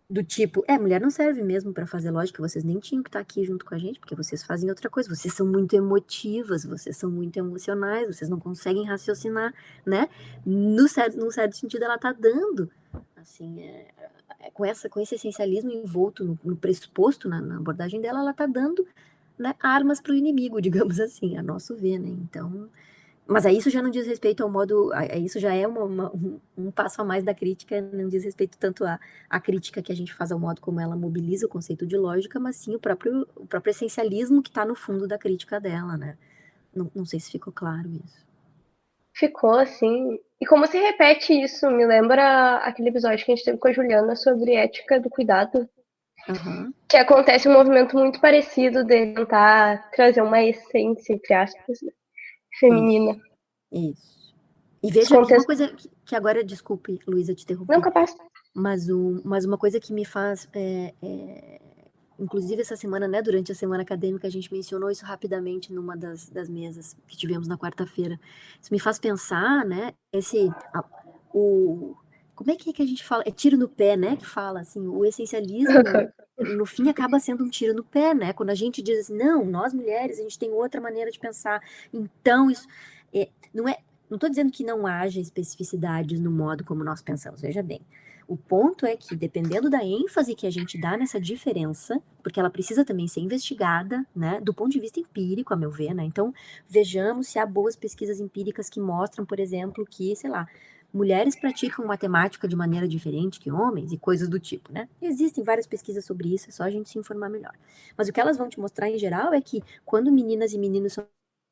do tipo, mulher não serve mesmo para fazer lógica, vocês nem tinham que estar aqui junto com a gente, porque vocês fazem outra coisa, vocês são muito emotivas, vocês são muito emocionais, vocês não conseguem raciocinar, né? Num certo sentido, ela está dando, assim, com esse essencialismo envolto no pressuposto, na abordagem dela, ela está dando, né, armas para o inimigo, digamos assim, a nosso ver, né? Então, mas aí isso já não diz respeito ao modo, isso já é um passo a mais da crítica, não diz respeito tanto à crítica que a gente faz ao modo como ela mobiliza o conceito de lógica, mas sim o próprio essencialismo que está no fundo da crítica dela, né? Não sei se ficou claro isso. Ficou, assim, E como se repete isso? Me lembra aquele episódio que a gente teve com a Juliana sobre ética do cuidado, Aham. que acontece um movimento muito parecido de tentar trazer uma essência, entre aspas, né, feminina. Isso. E veja que Descontexto. uma coisa que agora, desculpe, Luísa, te interromper. Não, capaz. Mas uma coisa que me faz, inclusive essa semana, né, durante a semana acadêmica, a gente mencionou isso rapidamente numa das mesas que tivemos na quarta-feira. Isso me faz pensar, né, como é que a gente fala? É tiro no pé, né, que fala, assim, o essencialismo, no fim, acaba sendo um tiro no pé, né, quando a gente diz assim, não, nós mulheres, a gente tem outra maneira de pensar, então isso, não estou dizendo que não haja especificidades no modo como nós pensamos, veja bem, o ponto é que, dependendo da ênfase que a gente dá nessa diferença, porque ela precisa também ser investigada, né, do ponto de vista empírico, a meu ver, né, então vejamos se há boas pesquisas empíricas que mostram, por exemplo, que, sei lá, mulheres praticam matemática de maneira diferente que homens e coisas do tipo, né? Existem várias pesquisas sobre isso, é só a gente se informar melhor. Mas o que elas vão te mostrar em geral é que quando meninas e meninos são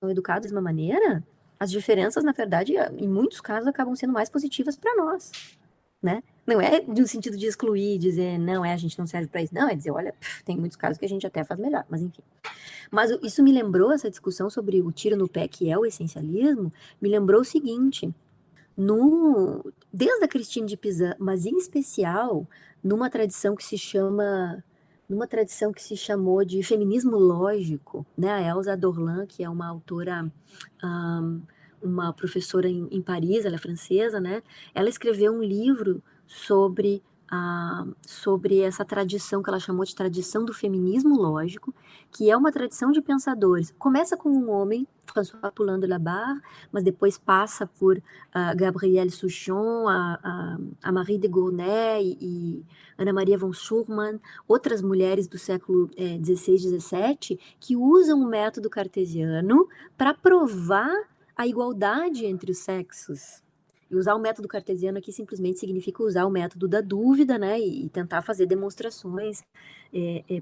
educados de uma maneira, as diferenças, na verdade, em muitos casos, acabam sendo mais positivas para nós, né? Não é de um sentido de excluir, dizer, não, a gente não serve para isso. Não, é dizer, olha, tem muitos casos que a gente até faz melhor, mas enfim. Mas isso me lembrou, essa discussão sobre o tiro no pé, que é o essencialismo, me lembrou o seguinte, desde a Christine de Pizan, mas em especial numa tradição que se chamou de feminismo lógico, né? A Elsa Dorlan, que é uma autora, uma professora em Paris, ela é francesa, né? Ela escreveu um livro sobre essa tradição que ela chamou de tradição do feminismo lógico, que é uma tradição de pensadores. Começa com um homem, François Poulain de la Barre, mas depois passa por Gabrielle Souchon, a Marie de Gournay e Ana Maria von Schurman, outras mulheres do século XVI, XVII, que usam o método cartesiano para provar a igualdade entre os sexos. E usar o método cartesiano aqui simplesmente significa usar o método da dúvida, né, e tentar fazer demonstrações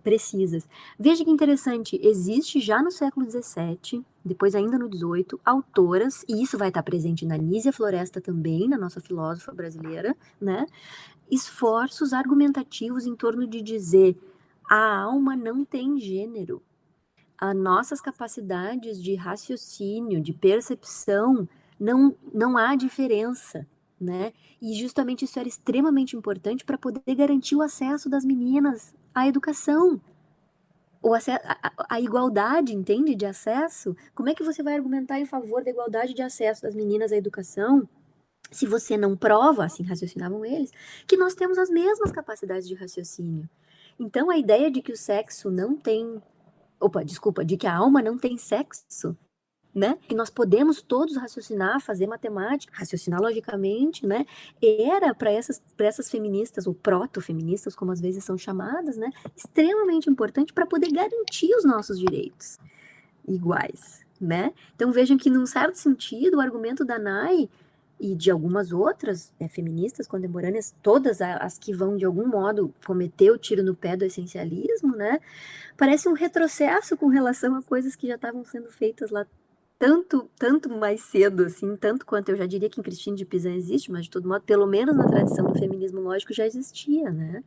precisas. Veja que interessante, existe já no século XVII, depois ainda no XVIII, autoras, e isso vai estar presente na Nísia Floresta também, na nossa filósofa brasileira, né, esforços argumentativos em torno de dizer a alma não tem gênero. As nossas capacidades de raciocínio, de percepção, não há diferença, né? E justamente isso era extremamente importante para poder garantir o acesso das meninas à educação. A igualdade, entende, de acesso. Como é que você vai argumentar em favor da igualdade de acesso das meninas à educação se você não prova, assim raciocinavam eles, que nós temos as mesmas capacidades de raciocínio? Então, a ideia de que o sexo não tem... de que a alma não tem sexo, né? Que nós podemos todos raciocinar, fazer matemática, raciocinar logicamente, né? Era para essas feministas, ou proto-feministas, como às vezes são chamadas, né? Extremamente importante para poder garantir os nossos direitos iguais, né? Então vejam que, num certo sentido, o argumento da Nay e de algumas outras feministas contemporâneas, todas as que vão, de algum modo, cometer o tiro no pé do essencialismo, né? Parece um retrocesso com relação a coisas que já estavam sendo feitas lá tanto mais cedo, assim, tanto quanto eu já diria que em Christine de Pizan existe, mas de todo modo, pelo menos na tradição do feminismo lógico já existia, né?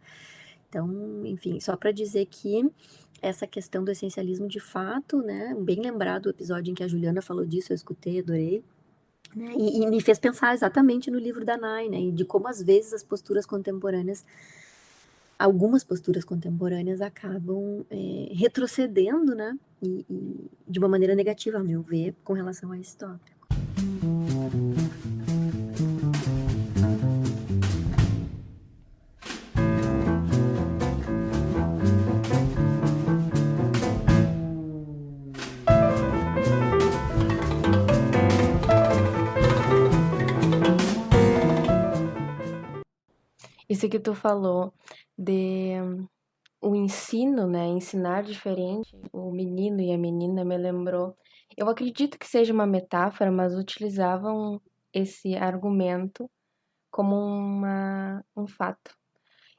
Então, enfim, só para dizer que essa questão do essencialismo de fato, né, bem lembrado o episódio em que a Juliana falou disso, eu escutei, adorei, né, e me fez pensar exatamente no livro da Nay, né, e de como às vezes algumas posturas contemporâneas acabam retrocedendo, né, e de uma maneira negativa, a meu ver, com relação a esse tópico. Isso que tu falou de o ensino, né, ensinar diferente, o menino e a menina me lembrou. Eu acredito que seja uma metáfora, mas utilizavam esse argumento como um fato,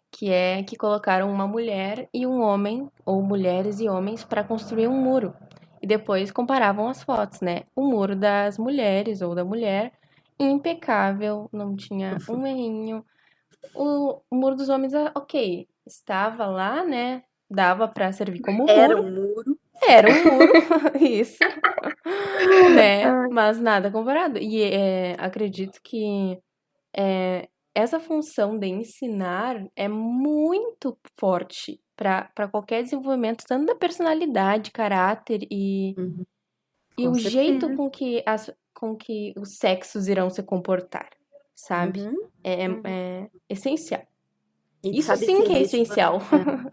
que é que colocaram uma mulher e um homem, ou mulheres e homens, para construir um muro. E depois comparavam as fotos, né? O muro das mulheres ou da mulher impecável, não tinha um errinho. O Muro dos Homens, ok, estava lá, né? Dava pra servir como Era muro. um muro. Era um muro, isso, né? Mas nada comparado. E acredito que essa função de ensinar é muito forte para qualquer desenvolvimento, tanto da personalidade, caráter e Com o jeito certeza. com que os sexos irão se comportar, sabe? Uhum. É essencial. E Isso sabe sim que é existe essencial.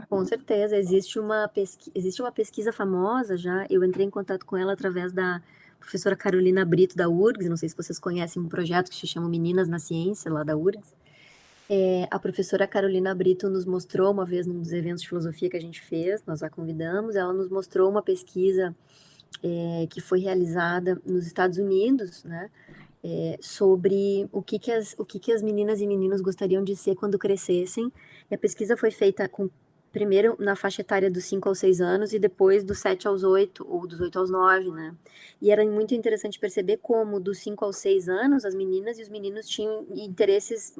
com certeza, existe uma pesquisa famosa já, eu entrei em contato com ela através da professora Carolina Brito, da URGS, não sei se vocês conhecem um projeto que se chama Meninas na Ciência, lá da URGS. A professora Carolina Brito nos mostrou uma vez num dos eventos de filosofia que a gente fez, nós a convidamos, ela nos mostrou uma pesquisa que foi realizada nos Estados Unidos, né, sobre o que que as meninas e meninos gostariam de ser quando crescessem. E a pesquisa foi feita primeiro na faixa etária dos 5 aos 6 anos e depois dos 7 aos 8, ou dos 8 aos 9, né? E era muito interessante perceber como dos 5 aos 6 anos as meninas e os meninos tinham interesses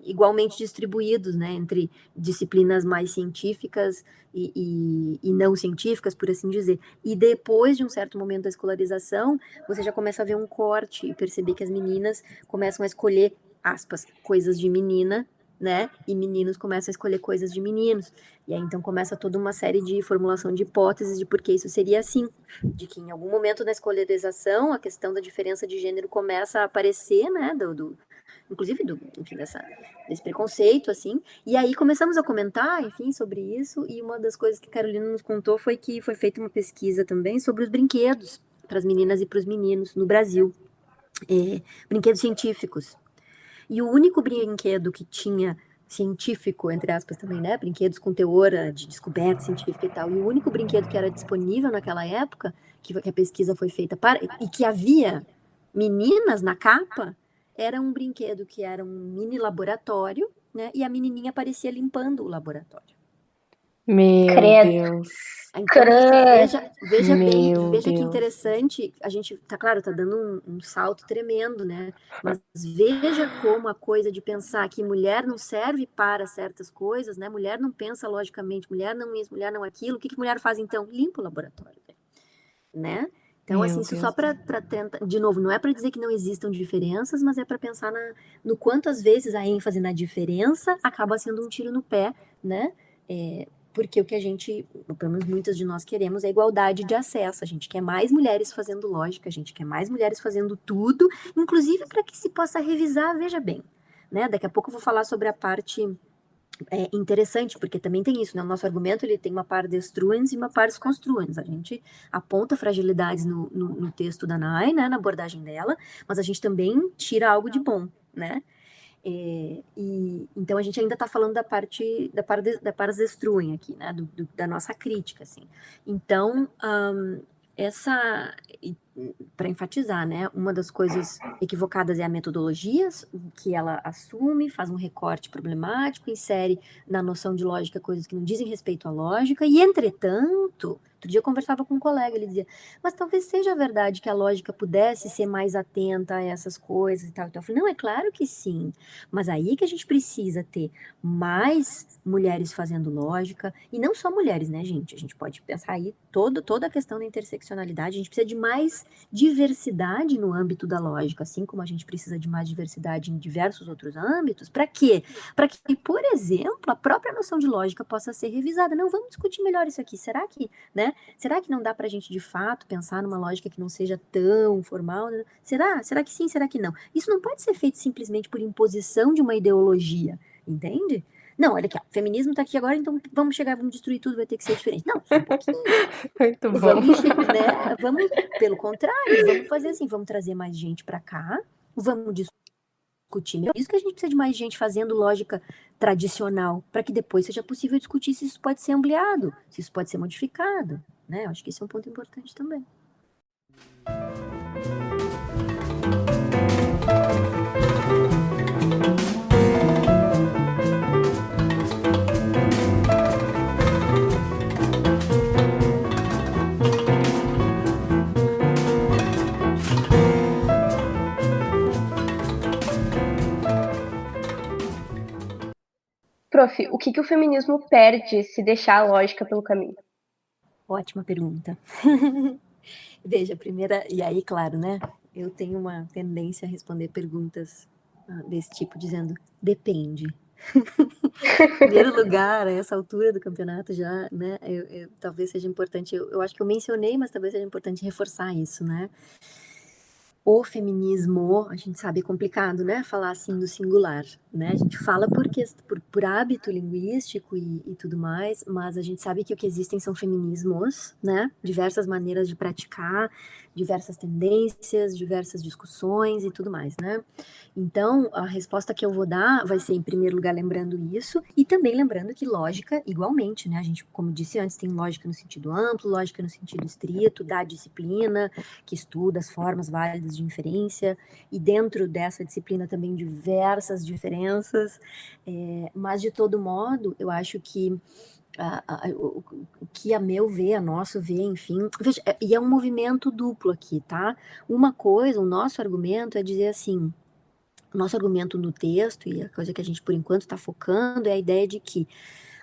igualmente distribuídos, né? Entre disciplinas mais científicas e não científicas, por assim dizer. E depois de um certo momento da escolarização, você já começa a ver um corte e perceber que as meninas começam a escolher, aspas, coisas de menina, né? E meninos começam a escolher coisas de meninos. E aí então começa toda uma série de formulação de hipóteses de por que isso seria assim. De que em algum momento da escolarização, a questão da diferença de gênero começa a aparecer, né? Inclusive enfim, desse preconceito, assim. E aí começamos a comentar, enfim, sobre isso. E uma das coisas que a Carolina nos contou foi que foi feita uma pesquisa também sobre os brinquedos para as meninas e para os meninos no Brasil. Brinquedos científicos. E o único brinquedo que tinha científico, entre aspas também, né? Brinquedos com teor de descoberta científica e tal. E o único brinquedo que era disponível naquela época, que a pesquisa foi feita e que havia meninas na capa, era um brinquedo que era um mini laboratório, né? E a menininha aparecia limpando o laboratório. Meu Credo. Deus. Então, veja bem, Meu veja que Deus. interessante, a gente, tá claro, tá dando um salto tremendo, né? Mas veja como a coisa de pensar que mulher não serve para certas coisas, né? Mulher não pensa logicamente, mulher não isso, mulher não aquilo, o que mulher faz então? Limpa o laboratório, né? Então, Meu assim, isso Deus. só para tentar, de novo, não é para dizer que não existam diferenças, mas é para pensar no quanto às vezes a ênfase na diferença acaba sendo um tiro no pé, né? Porque o que a gente, pelo menos muitas de nós queremos, é igualdade de acesso. A gente quer mais mulheres fazendo lógica, a gente quer mais mulheres fazendo tudo, inclusive para que se possa revisar, veja bem, né? Daqui a pouco eu vou falar sobre a parte interessante, porque também tem isso, né? O nosso argumento ele tem uma par destruens e uma par construens. A gente aponta fragilidades no texto da Nay, né? Na abordagem dela, mas a gente também tira algo de bom, né? Então a gente ainda está falando da par destruem aqui, né? Da nossa crítica, assim. Então, para enfatizar, né, uma das coisas equivocadas é a metodologia, que ela assume, faz um recorte problemático, insere na noção de lógica coisas que não dizem respeito à lógica, e entretanto, outro dia eu conversava com um colega, ele dizia, mas talvez seja verdade que a lógica pudesse ser mais atenta a essas coisas e tal. Então eu falei, não, é claro que sim, mas aí que a gente precisa ter mais mulheres fazendo lógica, e não só mulheres, né, gente? A gente pode pensar aí toda a questão da interseccionalidade, a gente precisa de mais diversidade no âmbito da lógica, assim como a gente precisa de mais diversidade em diversos outros âmbitos. Para quê? Para que, por exemplo, a própria noção de lógica possa ser revisada. Não, vamos discutir melhor isso aqui. Será que, né? Será que não dá para a gente, de fato, pensar numa lógica que não seja tão formal? Né? Será que sim? Será que não? Isso não pode ser feito simplesmente por imposição de uma ideologia, entende? Não, olha aqui, ó, o feminismo tá aqui agora, então vamos chegar, vamos destruir tudo, vai ter que ser diferente. Não, só um pouquinho. Muito bom. Vamos, pelo contrário, vamos fazer assim, vamos trazer mais gente para cá, vamos discutir. Isso que a gente precisa de mais gente fazendo lógica tradicional, para que depois seja possível discutir se isso pode ser ampliado, se isso pode ser modificado, né? Eu acho que esse é um ponto importante também. prof, o que o feminismo perde se deixar a lógica pelo caminho? Ótima pergunta. Veja, primeira, e aí, claro, né? Eu tenho uma tendência a responder perguntas desse tipo, dizendo, depende. Em primeiro lugar, a essa altura do campeonato já, né? Talvez seja importante, eu acho que eu mencionei, mas talvez seja importante reforçar isso, né? O feminismo, a gente sabe, é complicado, né? Falar assim no singular, né? A gente fala por hábito linguístico e tudo mais, mas a gente sabe que o que existem são feminismos, né? Diversas maneiras de praticar, diversas tendências, diversas discussões e tudo mais, né? Então, a resposta que eu vou dar vai ser, em primeiro lugar, lembrando isso, e também lembrando que lógica, igualmente, né? A gente, como disse antes, tem lógica no sentido amplo, lógica no sentido estrito, da disciplina, que estuda as formas válidas de inferência, e dentro dessa disciplina também diversas diferenças, mas de todo modo, eu acho que o que a meu ver, a nosso ver, enfim, veja, e é um movimento duplo aqui, tá? Uma coisa, o nosso argumento é dizer assim, o nosso argumento no texto, e a coisa que a gente por enquanto está focando, é a ideia de que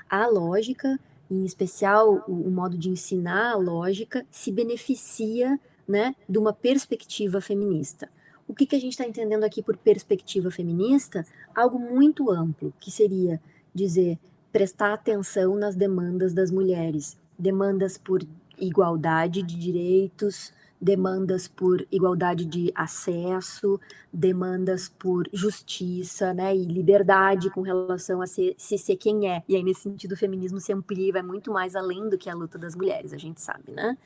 a lógica, em especial o modo de ensinar a lógica, se beneficia, né, de uma perspectiva feminista. O que a gente está entendendo aqui por perspectiva feminista? Algo muito amplo, que seria dizer, prestar atenção nas demandas das mulheres, demandas por igualdade de direitos, demandas por igualdade de acesso, demandas por justiça, né, e liberdade com relação a se ser quem é. E aí, nesse sentido, o feminismo se amplia e vai muito mais além do que a luta das mulheres, a gente sabe, né?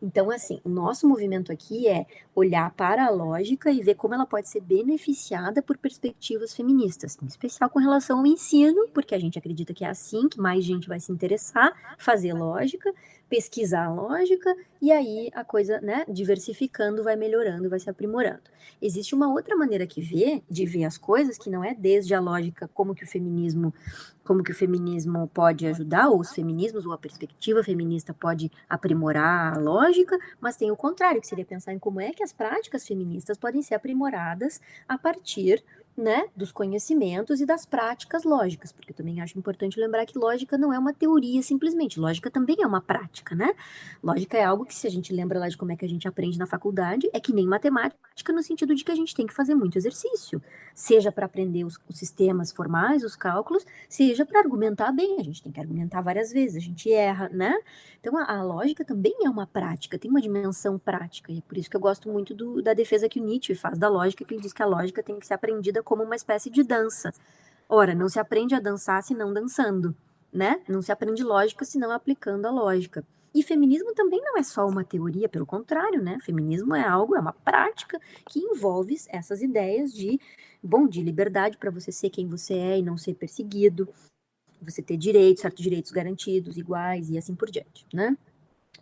Então, assim, o nosso movimento aqui é olhar para a lógica e ver como ela pode ser beneficiada por perspectivas feministas, em especial com relação ao ensino, porque a gente acredita que é assim que mais gente vai se interessar, fazer lógica, pesquisar a lógica, e aí a coisa, né, diversificando, vai melhorando, vai se aprimorando. Existe uma outra maneira de ver as coisas, que não é desde a lógica como que o feminismo pode ajudar, ou os feminismos, ou a perspectiva feminista pode aprimorar a lógica, mas tem o contrário, que seria pensar em como é que as práticas feministas podem ser aprimoradas a partir, né, dos conhecimentos e das práticas lógicas, porque eu também acho importante lembrar que lógica não é uma teoria simplesmente, lógica também é uma prática, né? Lógica é algo que, se a gente lembra lá de como é que a gente aprende na faculdade, é que nem matemática no sentido de que a gente tem que fazer muito exercício, seja para aprender os sistemas formais, os cálculos, seja para argumentar bem, a gente tem que argumentar várias vezes, a gente erra, né? Então a lógica também é uma prática, tem uma dimensão prática, e é por isso que eu gosto muito da defesa que o Nietzsche faz da lógica, que ele diz que a lógica tem que ser aprendida como uma espécie de dança. Ora, não se aprende a dançar senão dançando, né? Não se aprende lógica senão aplicando a lógica. E feminismo também não é só uma teoria, pelo contrário, né? Feminismo é algo, é uma prática que envolve essas ideias de liberdade para você ser quem você é e não ser perseguido, você ter direitos, certos direitos garantidos, iguais e assim por diante, né?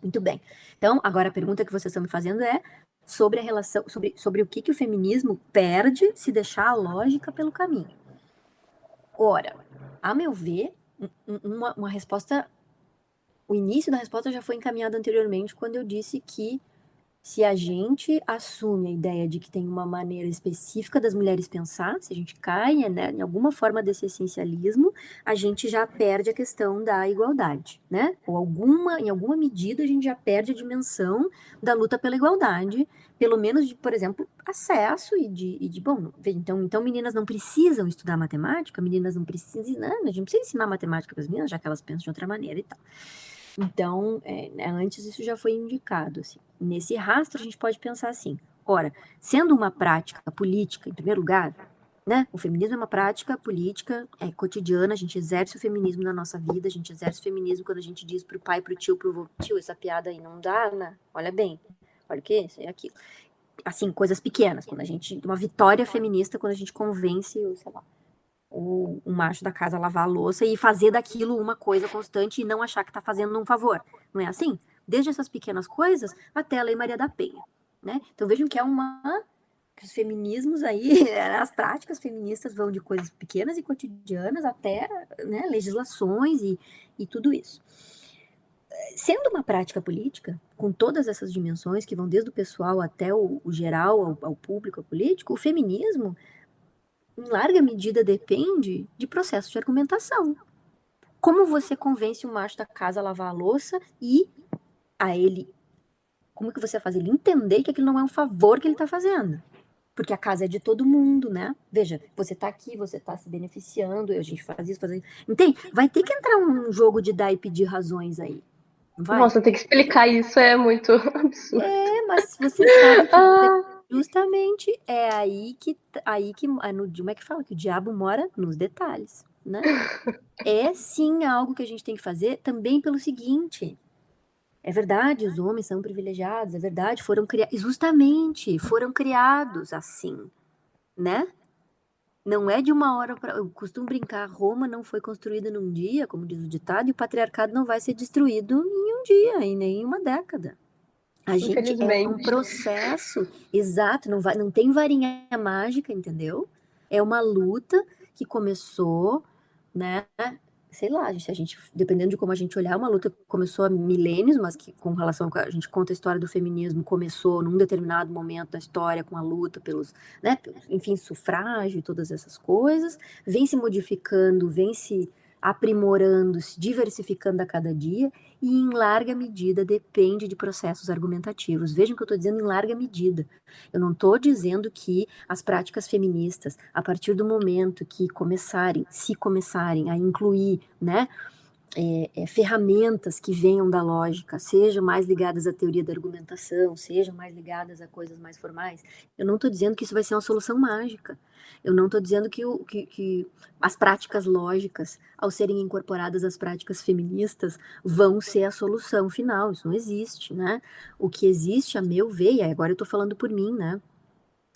Muito bem. Então, agora a pergunta que vocês estão me fazendo é sobre a relação, sobre o que o feminismo perde se deixar a lógica pelo caminho. Ora, a meu ver, uma resposta, o início da resposta já foi encaminhado anteriormente quando eu disse que se a gente assume a ideia de que tem uma maneira específica das mulheres pensar, se a gente cai, né, em alguma forma desse essencialismo, a gente já perde a questão da igualdade, né? Ou em alguma medida, a gente já perde a dimensão da luta pela igualdade, pelo menos de, por exemplo, acesso bom, então meninas não precisam estudar matemática, meninas não precisam, né? A gente não precisa ensinar matemática para as meninas, já que elas pensam de outra maneira e tal. Então, antes isso já foi indicado, assim. Nesse rastro, a gente pode pensar assim, ora, sendo uma prática política, em primeiro lugar, né, o feminismo é uma prática política cotidiana, a gente exerce o feminismo na nossa vida, a gente exerce o feminismo quando a gente diz pro pai, pro tio, pro vô, tio, essa piada aí não dá, né? Olha bem, olha o que, isso e aquilo. Assim, coisas pequenas, uma vitória feminista quando a gente convence, sei lá, o macho da casa lavar a louça e fazer daquilo uma coisa constante e não achar que está fazendo um favor. Não é assim? Desde essas pequenas coisas até a Lei Maria da Penha, né? Então vejam que que os feminismos aí, as práticas feministas vão de coisas pequenas e cotidianas até, né, legislações e tudo isso. Sendo uma prática política, com todas essas dimensões que vão desde o pessoal até o geral, ao público, ao político, o feminismo em larga medida depende de processo de argumentação, Como você convence o macho da casa a lavar a louça e a ele... Como que você faz ele entender que aquilo não é um favor que ele está fazendo? Porque a casa é de todo mundo, né? Veja, você tá aqui, você tá se beneficiando, a gente faz isso, faz isso. Entende? Vai ter que entrar um jogo de dar e pedir razões aí. Não vai? Nossa, ter que explicar isso é muito absurdo. Mas você sabe que Ah, justamente é como é que fala? Que o diabo mora nos detalhes, né? É sim algo que a gente tem que fazer também pelo seguinte. É verdade, os homens são privilegiados, é verdade, justamente, foram criados assim, né? Não é de uma hora para... Eu costumo brincar, Roma não foi construída num dia, como diz o ditado, e o patriarcado não vai ser destruído em um dia, e nem em uma década. A gente é um infelizmente. processo, exato, não tem varinha mágica, entendeu? É uma luta que começou, né? Sei lá, se a gente, dependendo de como a gente olhar, uma luta que começou há milênios, mas que com relação a gente conta a história do feminismo, começou num determinado momento da história com a luta enfim, sufrágio e todas essas coisas, vem se modificando, vem se aprimorando, se diversificando a cada dia, e em larga medida depende de processos argumentativos. Vejam que eu estou dizendo em larga medida. Eu não estou dizendo que as práticas feministas, a partir do momento que se começarem a incluir, né, ferramentas que venham da lógica, sejam mais ligadas à teoria da argumentação, sejam mais ligadas a coisas mais formais, eu não estou dizendo que isso vai ser uma solução mágica. Eu não estou dizendo que as práticas lógicas, ao serem incorporadas às práticas feministas, vão ser a solução final. Isso não existe, né? O que existe, a meu ver, e agora eu estou falando por mim, né?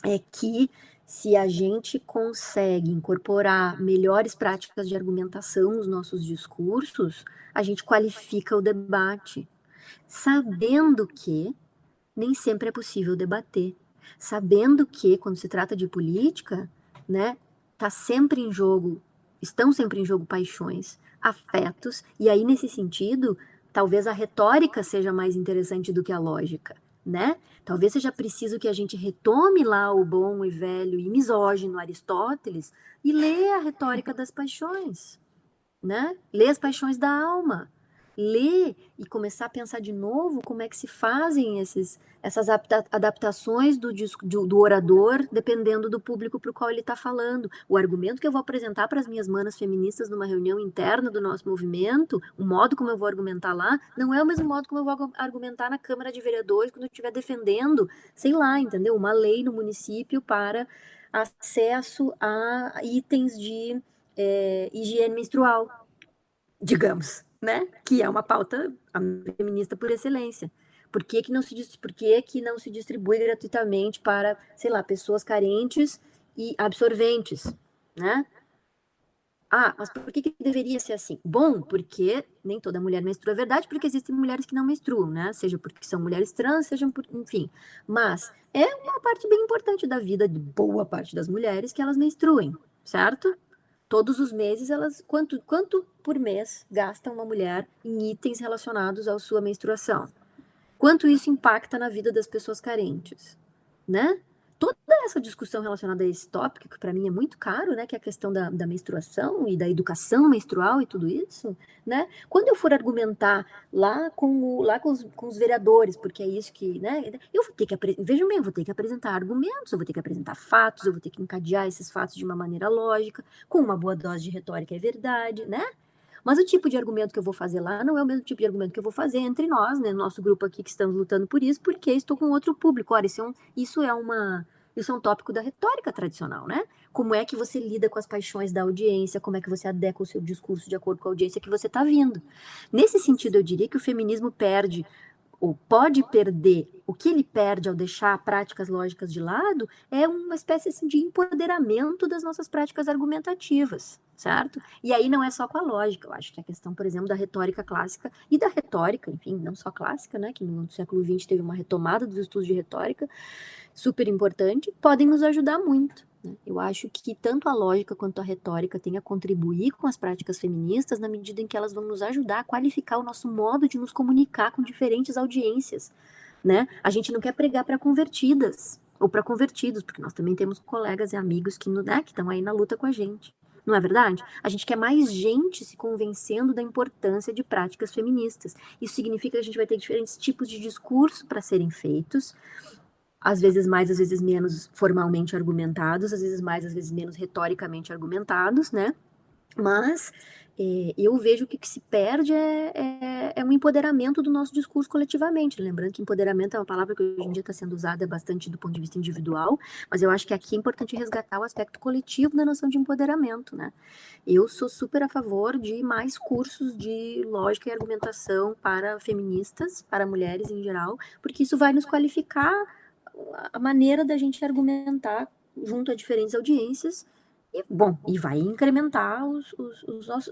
É que se a gente consegue incorporar melhores práticas de argumentação nos nossos discursos, a gente qualifica o debate, sabendo que nem sempre é possível debater, sabendo que quando se trata de política, né, estão sempre em jogo paixões, afetos, e aí nesse sentido, talvez a retórica seja mais interessante do que a lógica, né? Talvez seja preciso que a gente retome lá o bom e velho e misógino Aristóteles e leia a retórica das paixões, né? Lê as paixões da alma, lê e começar a pensar de novo como é que se fazem essas adaptações do orador, dependendo do público para o qual ele está falando. O argumento que eu vou apresentar para as minhas manas feministas numa reunião interna do nosso movimento, o modo como eu vou argumentar lá, não é o mesmo modo como eu vou argumentar na Câmara de Vereadores quando eu estiver defendendo, sei lá, entendeu? Uma lei no município para acesso a itens de higiene menstrual, digamos, né? Que é uma pauta feminista por excelência. Por que que não se distribui gratuitamente para, sei lá, pessoas carentes e absorventes, né? Ah, mas por que deveria ser assim? Bom, porque nem toda mulher menstrua, é verdade, porque existem mulheres que não menstruam, né? Seja porque são mulheres trans, enfim. Mas é uma parte bem importante da vida de boa parte das mulheres que elas menstruem, certo? Todos os meses, quanto por mês gasta uma mulher em itens relacionados à sua menstruação? Quanto isso impacta na vida das pessoas carentes, né? Toda essa discussão relacionada a esse tópico, que para mim é muito caro, né? Que é a questão da menstruação e da educação menstrual e tudo isso, né? Quando eu for argumentar lá com os vereadores, porque é isso que, né? Eu vou ter que, vejam bem, eu vou ter que apresentar argumentos, eu vou ter que apresentar fatos, eu vou ter que encadear esses fatos de uma maneira lógica, com uma boa dose de retórica, é verdade, né? Mas o tipo de argumento que eu vou fazer lá não é o mesmo tipo de argumento que eu vou fazer entre nós, né? No nosso grupo aqui que estamos lutando por isso, porque estou com outro público. Ora, isso é um tópico da retórica tradicional, né? Como é que você lida com as paixões da audiência, como é que você adequa o seu discurso de acordo com a audiência que você está vindo. Nesse sentido, eu diria que o feminismo perde, ou pode perder, o que ele perde ao deixar práticas lógicas de lado é uma espécie assim, de empoderamento das nossas práticas argumentativas, certo? E aí não é só com a lógica, eu acho que a questão, por exemplo, da retórica clássica e da retórica, enfim, não só clássica, né, que no século XX teve uma retomada dos estudos de retórica, super importante, podem nos ajudar muito. Né? Eu acho que tanto a lógica quanto a retórica têm a contribuir com as práticas feministas na medida em que elas vão nos ajudar a qualificar o nosso modo de nos comunicar com diferentes audiências. Né? A gente não quer pregar para convertidas ou para convertidos, porque nós também temos colegas e amigos que estão aí na luta com a gente. Não é verdade? A gente quer mais gente se convencendo da importância de práticas feministas. Isso significa que a gente vai ter diferentes tipos de discurso para serem feitos, às vezes mais, às vezes menos formalmente argumentados, às vezes mais, às vezes menos retoricamente argumentados, né? Mas eu vejo que o que se perde é um empoderamento do nosso discurso coletivamente. Lembrando que empoderamento é uma palavra que hoje em dia está sendo usada bastante do ponto de vista individual, mas eu acho que aqui é importante resgatar o aspecto coletivo da noção de empoderamento, né? Eu sou super a favor de mais cursos de lógica e argumentação para feministas, para mulheres em geral, porque isso vai nos qualificar a maneira da gente argumentar junto a diferentes audiências e vai incrementar os nossos.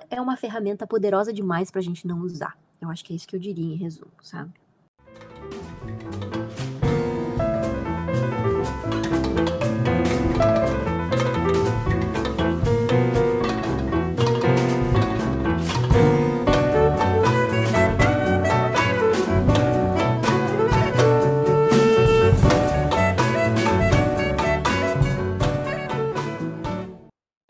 É uma ferramenta poderosa demais para a gente não usar. Eu acho que é isso que eu diria em resumo, sabe?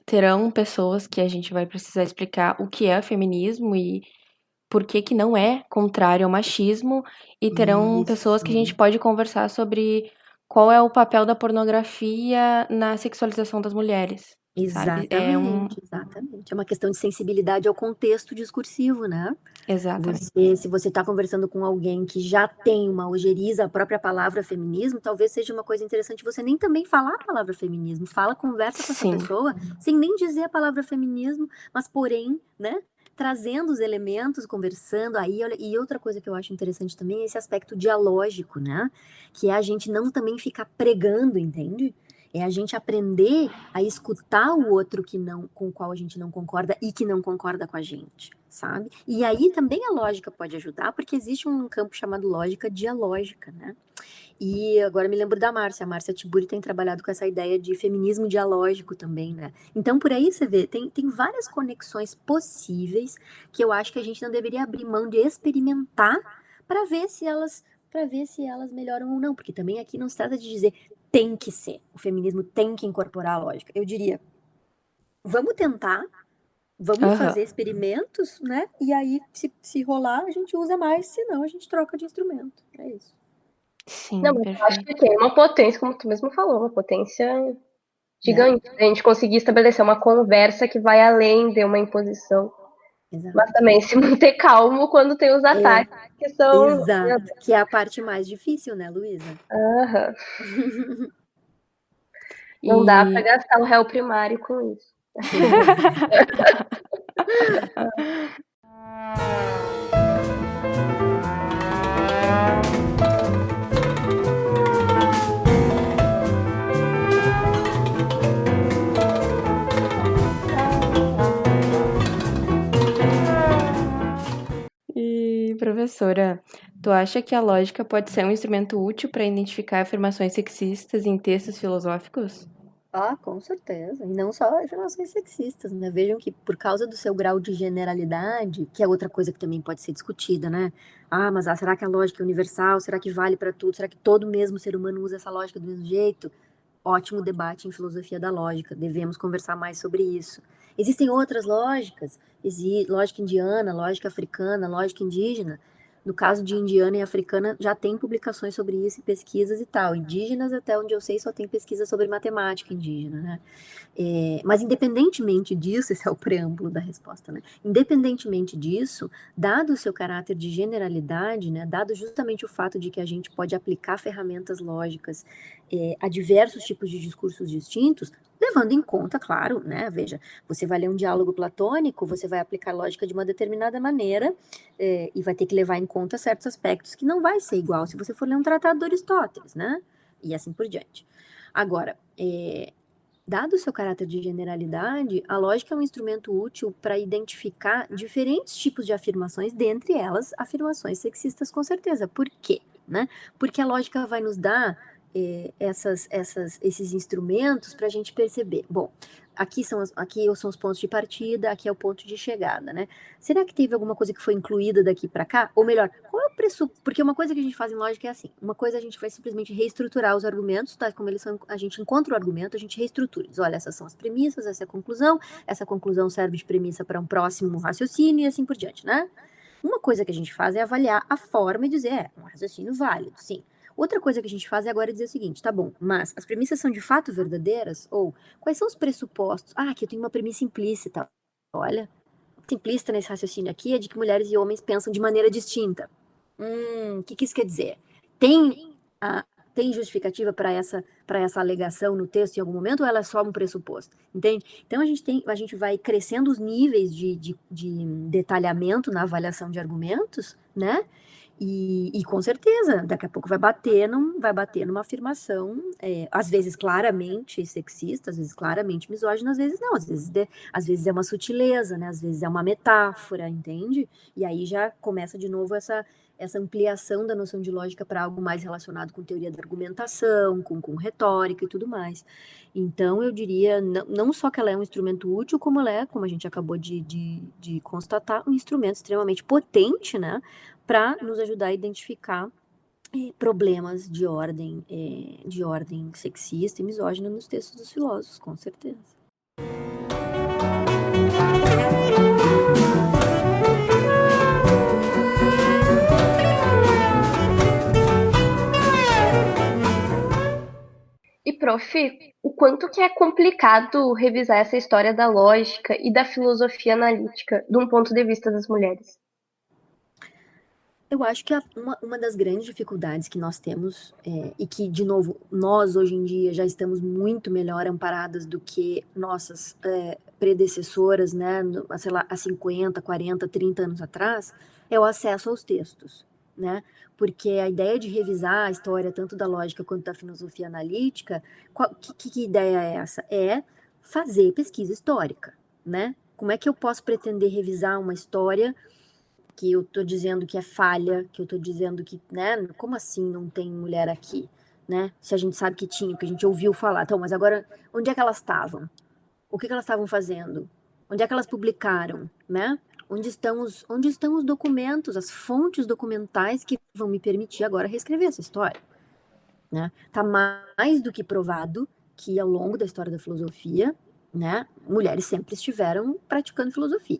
Terão pessoas que a gente vai precisar explicar o que é feminismo e por que não é contrário ao machismo, e terão pessoas que a gente pode conversar sobre qual é o papel da pornografia na sexualização das mulheres. Sabe? Exatamente. É uma questão de sensibilidade ao contexto discursivo, né? Exatamente. Se você está conversando com alguém que já tem uma ojeriza à própria palavra feminismo, talvez seja uma coisa interessante você nem também falar a palavra feminismo. Conversa com essa pessoa, sem nem dizer a palavra feminismo, mas porém, né? Trazendo os elementos, conversando, e outra coisa que eu acho interessante também é esse aspecto dialógico, né? Que é a gente não também ficar pregando, entende? É a gente aprender a escutar o outro com o qual a gente não concorda e que não concorda com a gente, sabe? E aí também a lógica pode ajudar, porque existe um campo chamado lógica dialógica, né? E agora me lembro da Márcia. A Márcia Tiburi tem trabalhado com essa ideia de feminismo dialógico também, né? Então, por aí você vê, tem várias conexões possíveis que eu acho que a gente não deveria abrir mão de experimentar para ver se elas melhoram ou não, porque também aqui não se trata de dizer tem que ser, o feminismo tem que incorporar a lógica. Eu diria, vamos tentar, vamos fazer experimentos, né? E aí, se rolar, a gente usa mais, se não, a gente troca de instrumento. É isso. Sim, não, mas eu acho que tem uma potência, como tu mesmo falou, uma potência gigante. A gente conseguir estabelecer uma conversa que vai além de uma imposição. Exato. Mas também se manter calmo quando tem os ataques, que são... Exato, que é a parte mais difícil, né, Luísa? Não dá pra gastar o réu primário com isso. E, professora, tu acha que a lógica pode ser um instrumento útil para identificar afirmações sexistas em textos filosóficos? Ah, com certeza. E não só afirmações sexistas, né? Vejam que por causa do seu grau de generalidade, que é outra coisa que também pode ser discutida, né? Ah, mas será que a lógica é universal? Será que vale para tudo? Será que todo mesmo ser humano usa essa lógica do mesmo jeito? Ótimo debate em filosofia da lógica. Devemos conversar mais sobre isso. Existem outras lógicas, lógica indiana, lógica africana, lógica indígena. No caso de indiana e africana, já tem publicações sobre isso, pesquisas e tal. Indígenas, até onde eu sei, só tem pesquisa sobre matemática indígena, né? Mas independentemente disso, esse é o preâmbulo da resposta, né? Independentemente disso, dado o seu caráter de generalidade, né? Dado justamente o fato de que a gente pode aplicar ferramentas lógicas a diversos tipos de discursos distintos, levando em conta, claro, né? Veja, você vai ler um diálogo platônico, você vai aplicar lógica de uma determinada maneira e vai ter que levar em conta certos aspectos que não vai ser igual se você for ler um tratado do Aristóteles, né? E assim por diante. Agora, dado o seu caráter de generalidade, a lógica é um instrumento útil para identificar diferentes tipos de afirmações, dentre elas afirmações sexistas, com certeza. Por quê? Né? Porque a lógica vai nos dar esses instrumentos para a gente perceber. Bom, aqui são os pontos de partida, aqui é o ponto de chegada, né? Será que teve alguma coisa que foi incluída daqui para cá? Ou melhor, qual é o pressuposto? Porque uma coisa que a gente faz em lógica é assim, uma coisa a gente vai simplesmente reestruturar os argumentos, tá? Como eles são, a gente encontra o argumento, a gente reestrutura. Diz, olha, essas são as premissas, essa conclusão serve de premissa para um próximo raciocínio e assim por diante, né? Uma coisa que a gente faz é avaliar a forma e dizer, um raciocínio válido, sim. Outra coisa que a gente faz é agora dizer o seguinte, tá bom, mas as premissas são de fato verdadeiras? Ou quais são os pressupostos? Ah, aqui eu tenho uma premissa implícita. Olha, implícita nesse raciocínio aqui é de que mulheres e homens pensam de maneira distinta. O que isso quer dizer? Tem justificativa para essa alegação no texto em algum momento ou ela é só um pressuposto? Entende? Então a gente vai crescendo os níveis de detalhamento na avaliação de argumentos, né? E com certeza, daqui a pouco vai bater numa afirmação, às vezes claramente sexista, às vezes claramente misógina, às vezes não, às vezes é uma sutileza, né? Às vezes é uma metáfora, entende? E aí já começa de novo essa ampliação da noção de lógica para algo mais relacionado com teoria da argumentação, com retórica e tudo mais. Então, eu diria, não só que ela é um instrumento útil, como ela é, como a gente acabou de constatar, um instrumento extremamente potente, né, para nos ajudar a identificar problemas de ordem sexista e misógina nos textos dos filósofos, com certeza. E, prof, o quanto que é complicado revisar essa história da lógica e da filosofia analítica de um ponto de vista das mulheres? Eu acho que uma das grandes dificuldades que nós temos, e que, de novo, nós hoje em dia já estamos muito melhor amparadas do que nossas predecessoras, né, sei lá, há 50, 40, 30 anos atrás, é o acesso aos textos, né? Porque a ideia de revisar a história tanto da lógica quanto da filosofia analítica, que ideia é essa? É fazer pesquisa histórica, né? Como é que eu posso pretender revisar uma história que eu tô dizendo que é falha, que eu tô dizendo que, né, como assim não tem mulher aqui, né? Se a gente sabe que tinha, porque a gente ouviu falar. Então, mas agora, onde é que elas estavam? O que elas estavam fazendo? Onde é que elas publicaram, né? Onde estão os documentos, as fontes documentais que vão me permitir agora reescrever essa história, né? Tá mais do que provado que ao longo da história da filosofia, né, mulheres sempre estiveram praticando filosofia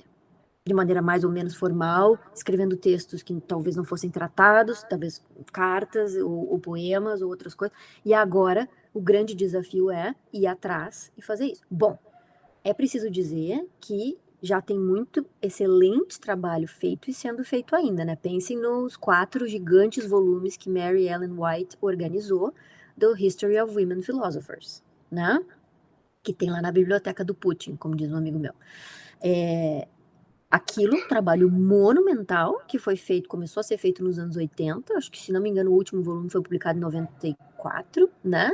de maneira mais ou menos formal, escrevendo textos que talvez não fossem tratados, talvez cartas ou poemas ou outras coisas. E agora o grande desafio é ir atrás e fazer isso. Bom, é preciso dizer que já tem muito excelente trabalho feito e sendo feito ainda, né? Pensem nos 4 gigantes volumes que Mary Ellen White organizou do History of Women Philosophers, né? Que tem lá na biblioteca do Putin, como diz um amigo meu. Aquilo, um trabalho monumental, que foi feito, começou a ser feito nos anos 80, acho que, se não me engano, o último volume foi publicado em 94, né?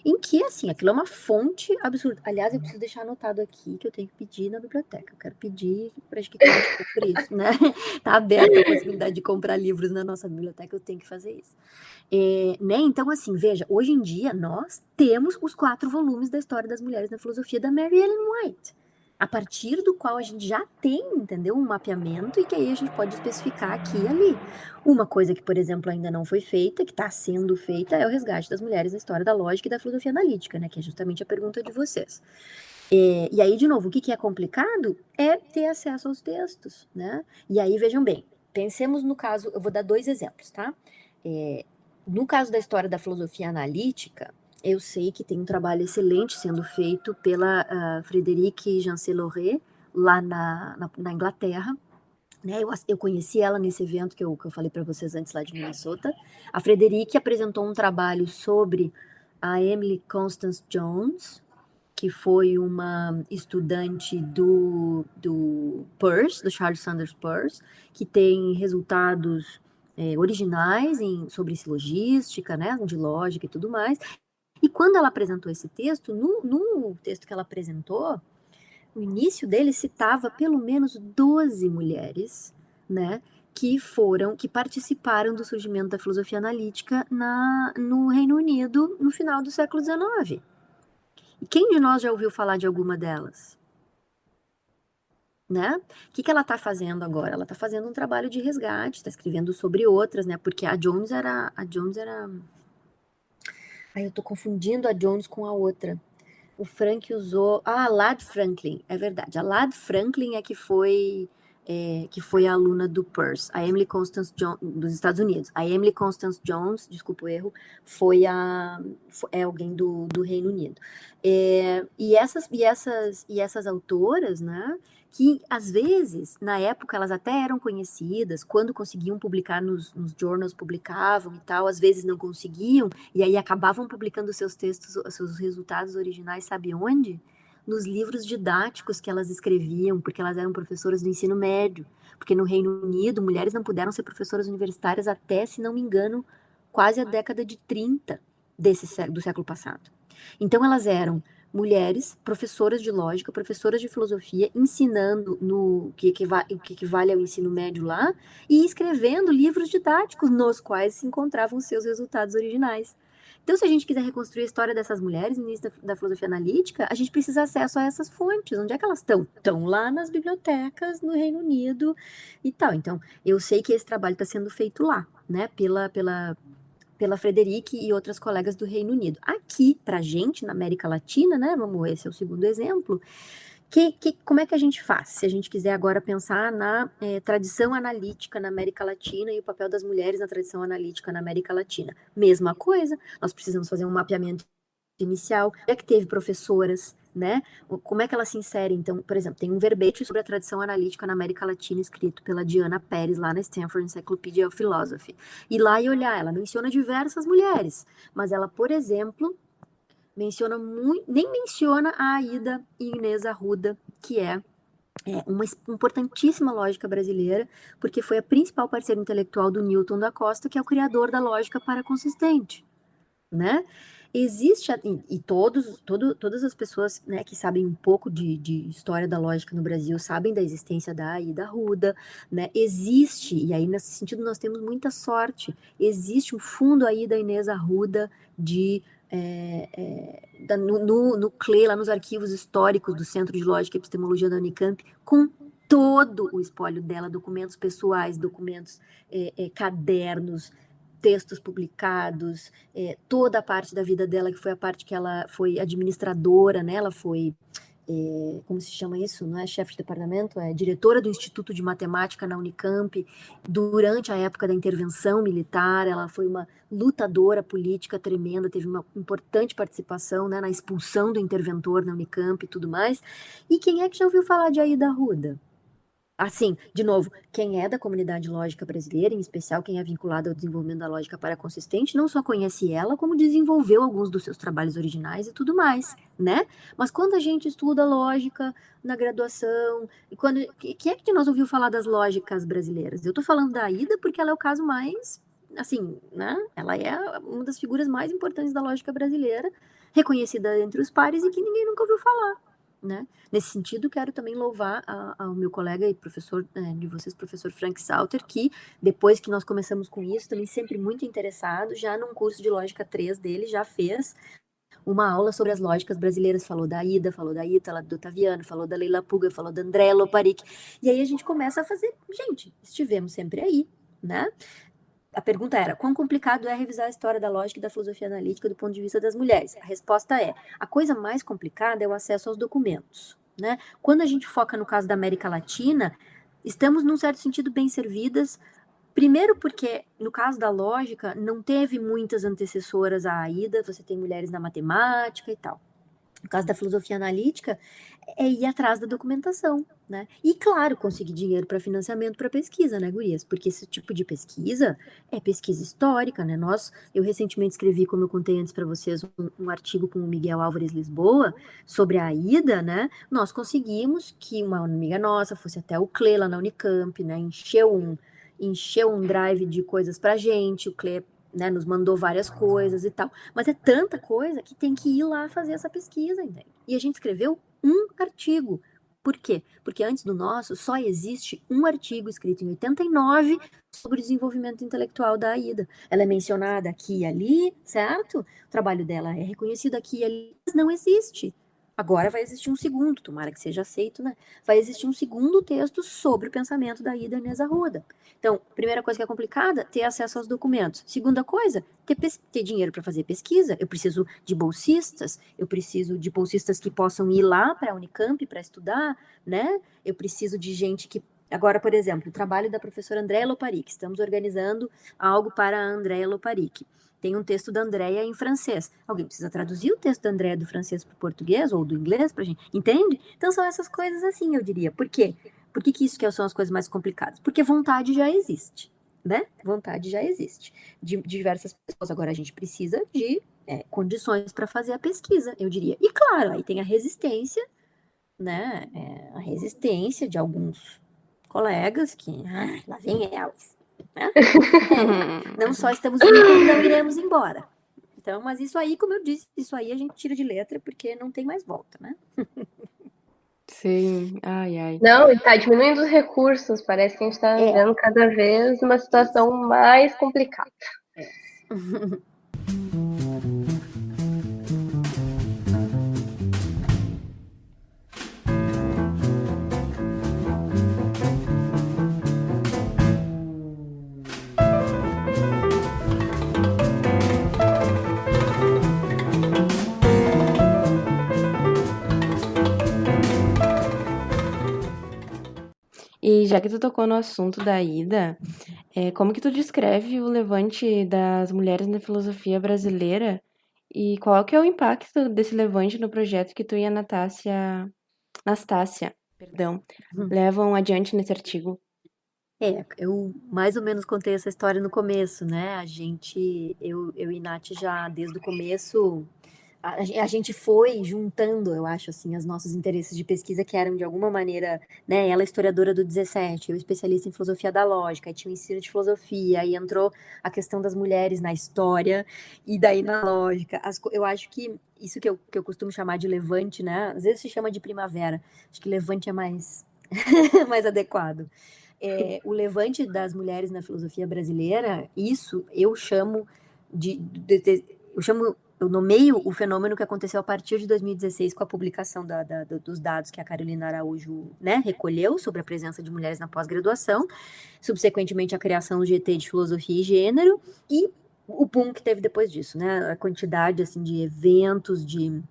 Em que, assim, aquilo é uma fonte absurda. Aliás, eu preciso deixar anotado aqui que eu tenho que pedir na biblioteca. Eu quero pedir para que a gente compre isso, né? Tá aberta a possibilidade de comprar livros na nossa biblioteca, eu tenho que fazer isso. Né? Então, assim, veja, hoje em dia nós temos os 4 volumes da história das mulheres na filosofia da Mary Ellen White, a partir do qual a gente já tem, entendeu, um mapeamento e que aí a gente pode especificar aqui e ali. Uma coisa que, por exemplo, ainda não foi feita, que está sendo feita, é o resgate das mulheres na história da lógica e da filosofia analítica, né, que é justamente a pergunta de vocês. E aí, de novo, o que é complicado é ter acesso aos textos, né? E aí, vejam bem, pensemos no caso, eu vou dar 2 exemplos, tá? No caso da história da filosofia analítica, eu sei que tem um trabalho excelente sendo feito pela Frédérique Janset-Loré, lá na Inglaterra, né? Eu conheci ela nesse evento que eu falei para vocês antes, lá de Minnesota. A Frédérique apresentou um trabalho sobre a Emily Constance Jones, que foi uma estudante do Peirce, do Charles Sanders Peirce, que tem resultados originais sobre silogística, né, de lógica e tudo mais. E quando ela apresentou esse texto, no texto que ela apresentou, o início dele citava pelo menos 12 mulheres, né, que participaram do surgimento da filosofia analítica no Reino Unido no final do século XIX. E quem de nós já ouviu falar de alguma delas? Né? O que ela está fazendo agora? Ela está fazendo um trabalho de resgate, está escrevendo sobre outras, né? Porque a Jones era... Ai, eu tô confundindo a Jones com a outra. O Frank usou... Ah, a Lad Franklin, é verdade. A Lad Franklin é que foi a aluna do Peirce, a Emily Constance Jones, dos Estados Unidos. A Emily Constance Jones, desculpa o erro, é alguém do Reino Unido. E essas autoras, né, que às vezes, na época, elas até eram conhecidas, quando conseguiam publicar nos journals, publicavam e tal, às vezes não conseguiam, e aí acabavam publicando seus textos, seus resultados originais, sabe onde? Nos livros didáticos que elas escreviam, porque elas eram professoras do ensino médio, porque no Reino Unido, mulheres não puderam ser professoras universitárias até, se não me engano, quase a década de 30 do século passado. Então elas eram mulheres, professoras de lógica, professoras de filosofia, ensinando no que equivale ao ensino médio lá, e escrevendo livros didáticos nos quais se encontravam seus resultados originais. Então, se a gente quiser reconstruir a história dessas mulheres no início da filosofia analítica, a gente precisa acesso a essas fontes. Onde é que elas estão? Estão lá nas bibliotecas no Reino Unido e tal. Então, eu sei que esse trabalho está sendo feito lá, né, pela Frederique e outras colegas do Reino Unido. Aqui, pra gente, na América Latina, né, esse é o segundo exemplo, como é que a gente faz? Se a gente quiser agora pensar na tradição analítica na América Latina e o papel das mulheres na tradição analítica na América Latina. Mesma coisa, nós precisamos fazer um mapeamento inicial. Já que teve professoras, né? Como é que elas se inserem? Então, por exemplo, tem um verbete sobre a tradição analítica na América Latina escrito pela Diana Pérez lá na Stanford Encyclopedia of Philosophy. E lá e olhar, ela menciona diversas mulheres, mas ela, por exemplo, nem menciona a Aida Inês Arruda, que é uma importantíssima lógica brasileira, porque foi a principal parceira intelectual do Newton da Costa, que é o criador da lógica paraconsistente, né? Existe, e todas as pessoas, né, que sabem um pouco de história da lógica no Brasil sabem da existência da Aida Arruda, né? Existe, e aí nesse sentido nós temos muita sorte, existe um fundo aí da Inês Arruda no CLE, lá nos arquivos históricos do Centro de Lógica e Epistemologia da Unicamp, com todo o espólio dela, documentos pessoais, documentos, cadernos, textos publicados, toda a parte da vida dela, que foi a parte que ela foi administradora, né? Ela foi, como se chama isso? Não é chefe de departamento, é diretora do Instituto de Matemática na Unicamp, durante a época da intervenção militar. Ela foi uma lutadora política tremenda, teve uma importante participação, né, na expulsão do interventor na Unicamp e tudo mais. E quem é que já ouviu falar de Aida Arruda? Assim, de novo, quem é da comunidade lógica brasileira, em especial quem é vinculado ao desenvolvimento da lógica paraconsistente, não só conhece ela, como desenvolveu alguns dos seus trabalhos originais e tudo mais, né? Mas quando a gente estuda lógica na graduação, quem é que nós ouviu falar das lógicas brasileiras? Eu tô falando da Aida porque ela é o caso mais, assim, né? Ela é uma das figuras mais importantes da lógica brasileira, reconhecida entre os pares e que ninguém nunca ouviu falar, né? Nesse sentido, quero também louvar ao meu colega e professor de vocês, professor Frank Salter, que depois que nós começamos com isso, também sempre muito interessado, já num curso de Lógica 3 dele, já fez uma aula sobre as lógicas brasileiras, falou da Ida, falou da Ítala, do Otaviano, falou da Leila Puga, falou da Andréa Loparic, e aí a gente começa a fazer, gente, estivemos sempre aí, né? A pergunta era, quão complicado é revisar a história da lógica e da filosofia analítica do ponto de vista das mulheres? A resposta é, a coisa mais complicada é o acesso aos documentos, né? Quando a gente foca no caso da América Latina, estamos, num certo sentido, bem servidas, primeiro porque, no caso da lógica, não teve muitas antecessoras à Aida, você tem mulheres na matemática e tal. No caso da filosofia analítica, é ir atrás da documentação, né? E, claro, conseguir dinheiro para financiamento para pesquisa, né, gurias? Porque esse tipo de pesquisa é pesquisa histórica, né? Eu recentemente escrevi, como eu contei antes para vocês, um artigo com o Miguel Álvares Lisboa sobre a Aida, né? Nós conseguimos que uma amiga nossa fosse até o CLE lá na Unicamp, né? Encheu um drive de coisas pra gente, o CLE, né, nos mandou várias coisas e tal, mas é tanta coisa que tem que ir lá fazer essa pesquisa, entende? E a gente escreveu um artigo Por quê? Porque antes do nosso só existe um artigo escrito em 89 sobre o desenvolvimento intelectual da Aida. Ela é mencionada aqui e ali, certo? O trabalho dela é reconhecido aqui e ali, mas não existe. Agora vai existir um segundo, tomara que seja aceito, né? Vai existir um segundo texto sobre o pensamento da Ida Inês Arruda. Então, primeira coisa que é complicada, ter acesso aos documentos. Segunda coisa, ter dinheiro para fazer pesquisa. Eu preciso de bolsistas, eu preciso de bolsistas que possam ir lá para a Unicamp para estudar, né? Eu preciso de gente que... Agora, por exemplo, o trabalho da professora Andréa Loparic. Estamos organizando algo para a Andréa Loparic. Tem um texto da Andréa em francês. Alguém precisa traduzir o texto da Andréa do francês para o português ou do inglês para a gente, entende? Então são essas coisas assim, eu diria. Por quê? Por que isso que são as coisas mais complicadas? Porque vontade já existe, né? Vontade já existe de diversas pessoas. Agora a gente precisa de condições para fazer a pesquisa, eu diria. E claro, aí tem a resistência, né? A resistência de alguns colegas que lá vem elas. Né? Não só estamos indo, como não iremos embora. Então, mas isso aí, como eu disse, isso aí a gente tira de letra porque não tem mais volta, né? Sim, ai. Não, e tá diminuindo os recursos, parece que a gente tá vendo cada vez uma situação mais complicada. E já que tu tocou no assunto da Ida, como que tu descreve o levante das mulheres na filosofia brasileira e qual que é o impacto desse levante no projeto que tu e a Anastácia, levam adiante nesse artigo? Eu mais ou menos contei essa história no começo, né? Eu e Nath já desde o começo, a gente foi juntando, eu acho, assim, os nossos interesses de pesquisa que eram de alguma maneira, né? Ela é historiadora do 17, eu especialista em filosofia da lógica, aí tinha o ensino de filosofia, aí entrou a questão das mulheres na história e daí na lógica. Eu acho que isso que eu costumo chamar de levante, né? Às vezes se chama de primavera, acho que levante é mais, mais adequado. O levante das mulheres na filosofia brasileira, isso eu chamo eu nomeio o fenômeno que aconteceu a partir de 2016 com a publicação dos dados que a Carolina Araújo, né, recolheu sobre a presença de mulheres na pós-graduação, subsequentemente a criação do GT de Filosofia e Gênero e o boom que teve depois disso, né, a quantidade assim, de eventos, de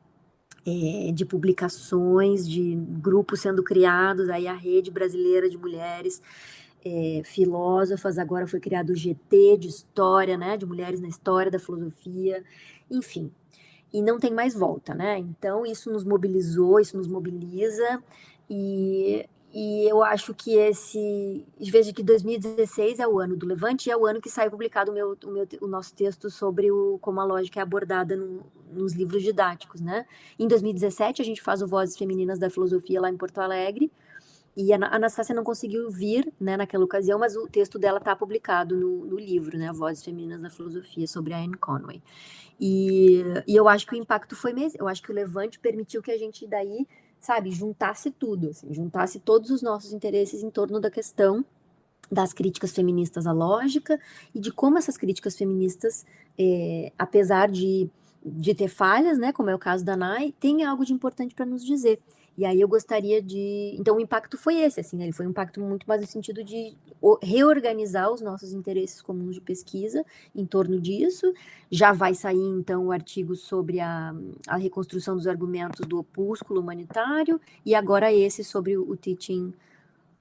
publicações, de grupos sendo criados, aí a Rede Brasileira de Mulheres Filósofas, agora foi criado o GT de História, né, de Mulheres na História da Filosofia, enfim, e não tem mais volta, né, então isso nos mobilizou, isso nos mobiliza, e eu acho que veja que 2016 é o ano do Levante e é o ano que sai publicado o nosso texto sobre como a lógica é abordada nos livros didáticos, né? Em 2017 a gente faz o Vozes Femininas da Filosofia lá em Porto Alegre e a Anastácia não conseguiu vir, né, naquela ocasião, mas o texto dela está publicado no livro, né, Vozes Femininas da Filosofia, sobre a Anne Conway. E eu acho que o impacto foi mesmo, eu acho que o Levante permitiu que a gente daí, sabe, juntasse tudo, assim, juntasse todos os nossos interesses em torno da questão das críticas feministas à lógica e de como essas críticas feministas, apesar de ter falhas, né, como é o caso da Nay, tem algo de importante para nos dizer. E aí eu gostaria então o impacto foi esse, assim, né, ele foi um impacto muito mais no sentido de reorganizar os nossos interesses comuns de pesquisa em torno disso. Já vai sair, então, o artigo sobre a reconstrução dos argumentos do opúsculo humanitário, e agora esse sobre o Teaching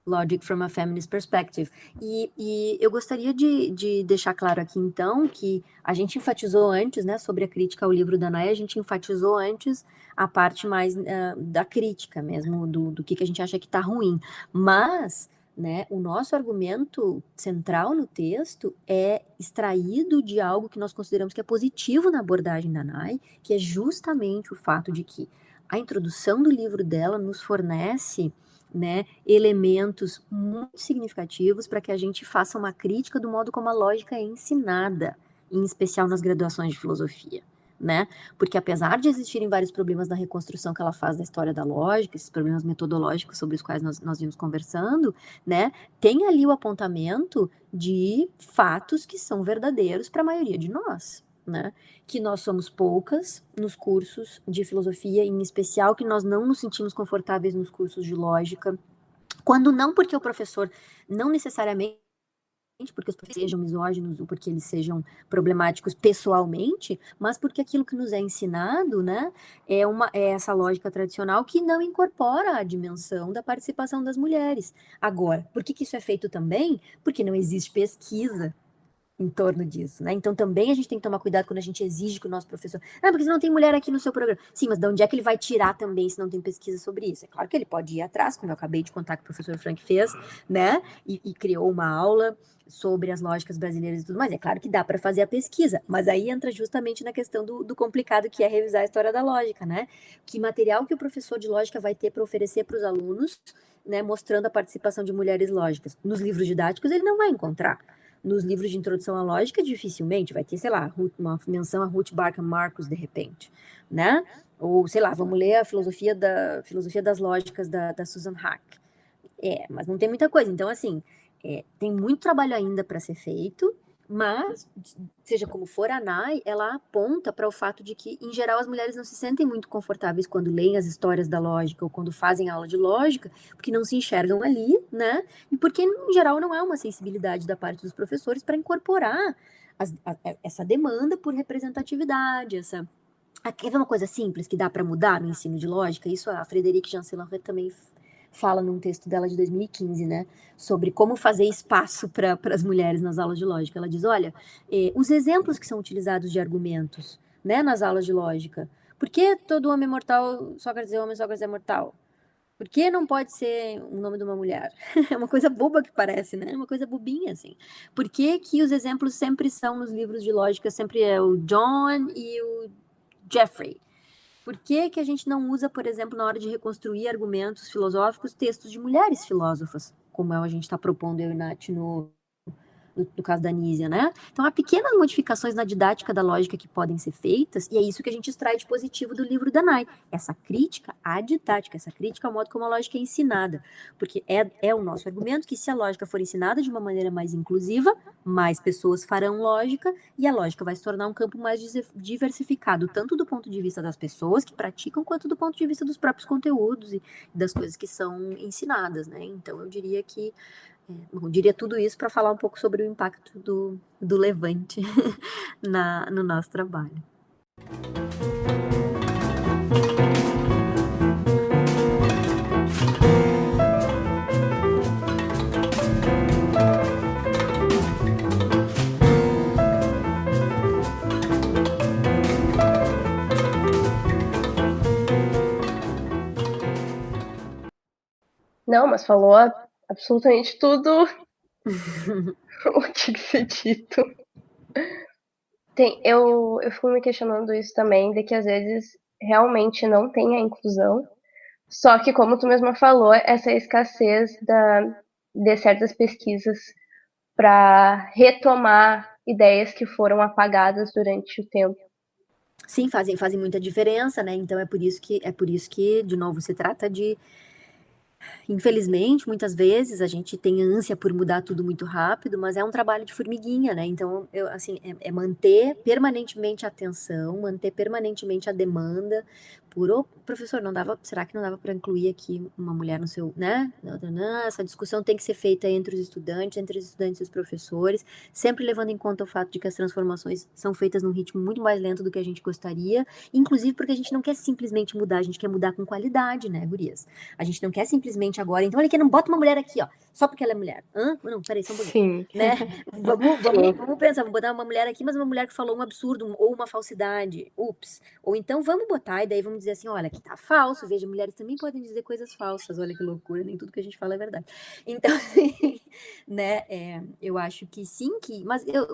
Logic from a Feminist Perspective. E eu gostaria de deixar claro aqui, então, que a gente enfatizou antes, né, sobre a crítica ao livro da Nay, a gente enfatizou antes a parte mais da crítica mesmo, do que a gente acha que está ruim. Mas, né, o nosso argumento central no texto é extraído de algo que nós consideramos que é positivo na abordagem da Nay, que é justamente o fato de que a introdução do livro dela nos fornece, né, elementos muito significativos para que a gente faça uma crítica do modo como a lógica é ensinada, em especial nas graduações de filosofia. né? Porque apesar de existirem vários problemas na reconstrução que ela faz da história da lógica, esses problemas metodológicos sobre os quais nós vimos conversando, né? Tem ali o apontamento de fatos que são verdadeiros para a maioria de nós, né? Que nós somos poucas nos cursos de filosofia, em especial que nós não nos sentimos confortáveis nos cursos de lógica, quando não porque o professor não necessariamente porque os professores sejam misóginos ou porque eles sejam problemáticos pessoalmente, mas porque aquilo que nos é ensinado, né, é essa lógica tradicional que não incorpora a dimensão da participação das mulheres. Agora, por que isso é feito também? Porque não existe pesquisa em torno disso, né? Então também a gente tem que tomar cuidado quando a gente exige que o nosso professor, porque você não tem mulher aqui no seu programa. Sim, mas de onde é que ele vai tirar também se não tem pesquisa sobre isso? É claro que ele pode ir atrás, como eu acabei de contar que o professor Frank fez, né? E criou uma aula sobre as lógicas brasileiras e tudo mais. É claro que dá para fazer a pesquisa, mas aí entra justamente na questão do complicado que é revisar a história da lógica, né? Que material que o professor de lógica vai ter para oferecer para os alunos, né? Mostrando a participação de mulheres lógicas. Nos livros didáticos ele não vai encontrar. Nos livros de introdução à lógica, dificilmente vai ter, sei lá, uma menção a Ruth Barkham Marcus, de repente, né? Ou, sei lá, vamos ler a filosofia das lógicas da Susan Haack. Mas não tem muita coisa. Então, assim, tem muito trabalho ainda para ser feito, mas, seja como for, a Nay, ela aponta para o fato de que, em geral, as mulheres não se sentem muito confortáveis quando leem as histórias da lógica ou quando fazem aula de lógica, porque não se enxergam ali, né? E porque, em geral, não há uma sensibilidade da parte dos professores para incorporar essa demanda por representatividade, Quer ver uma coisa simples que dá para mudar no ensino de lógica? Isso a Frederique Jansen-Larrey também fala num texto dela de 2015, né, sobre como fazer espaço para as mulheres nas aulas de lógica. Ela diz, olha, os exemplos que são utilizados de argumentos, né, nas aulas de lógica, por que todo homem é mortal, Sócrates é homem, Sócrates é mortal? Por que não pode ser o nome de uma mulher? É uma coisa boba que parece, né? É uma coisa bobinha, assim. Por que que os exemplos sempre são nos livros de lógica, sempre é o John e o Jeffrey? Por que que a gente não usa, por exemplo, na hora de reconstruir argumentos filosóficos, textos de mulheres filósofas, como a gente está propondo eu e Nath no caso da Nísia, né? Então, há pequenas modificações na didática da lógica que podem ser feitas, e é isso que a gente extrai de positivo do livro da Nay. Essa crítica à didática, essa crítica ao modo como a lógica é ensinada. Porque é o nosso argumento que se a lógica for ensinada de uma maneira mais inclusiva, mais pessoas farão lógica, e a lógica vai se tornar um campo mais diversificado, tanto do ponto de vista das pessoas que praticam, quanto do ponto de vista dos próprios conteúdos e das coisas que são ensinadas, né? Então, eu diria que eu diria tudo isso para falar um pouco sobre o impacto do Levante no nosso trabalho. Não, mas falou absolutamente tudo o que tinha que ser dito. Eu fico me questionando isso também, de que às vezes realmente não tem a inclusão, só que como tu mesma falou, essa escassez de certas pesquisas para retomar ideias que foram apagadas durante o tempo. Sim, fazem muita diferença, né? Então é por isso que, de novo, se trata de, infelizmente, muitas vezes a gente tem ânsia por mudar tudo muito rápido, mas é um trabalho de formiguinha, né? Então, é manter permanentemente a atenção, manter permanentemente a demanda professor, será que não dava para incluir aqui uma mulher no seu, né? Essa discussão tem que ser feita entre os estudantes e os professores, sempre levando em conta o fato de que as transformações são feitas num ritmo muito mais lento do que a gente gostaria, inclusive porque a gente não quer simplesmente mudar, a gente quer mudar com qualidade, né, gurias? A gente não quer simplesmente agora, então olha aqui, não bota uma mulher aqui, ó, só porque ela é mulher. Não, peraí, só um pouquinho. Sim. Né? Vamos pensar, vamos botar uma mulher aqui, mas uma mulher que falou um absurdo ou uma falsidade, ups. Ou então vamos botar e daí vamos dizer assim, olha, aqui tá falso, veja, mulheres também podem dizer coisas falsas, olha que loucura, nem tudo que a gente fala é verdade. Então, né, eu acho que sim,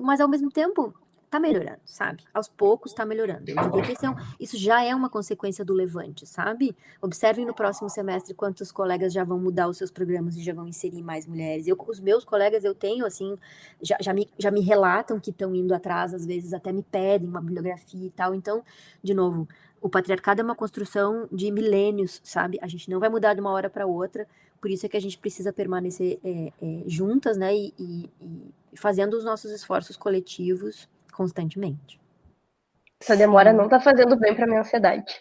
mas ao mesmo tempo, tá melhorando, sabe? Aos poucos tá melhorando. Eu diria que isso já é uma consequência do levante, sabe? Observem no próximo semestre quantos colegas já vão mudar os seus programas e já vão inserir mais mulheres. Os meus colegas, eu tenho, assim, já me relatam que estão indo atrás, às vezes até me pedem uma bibliografia e tal. Então, de novo, o patriarcado é uma construção de milênios, sabe? A gente não vai mudar de uma hora para outra, por isso é que a gente precisa permanecer juntas, né? E fazendo os nossos esforços coletivos constantemente. Essa demora não tá fazendo bem pra minha ansiedade.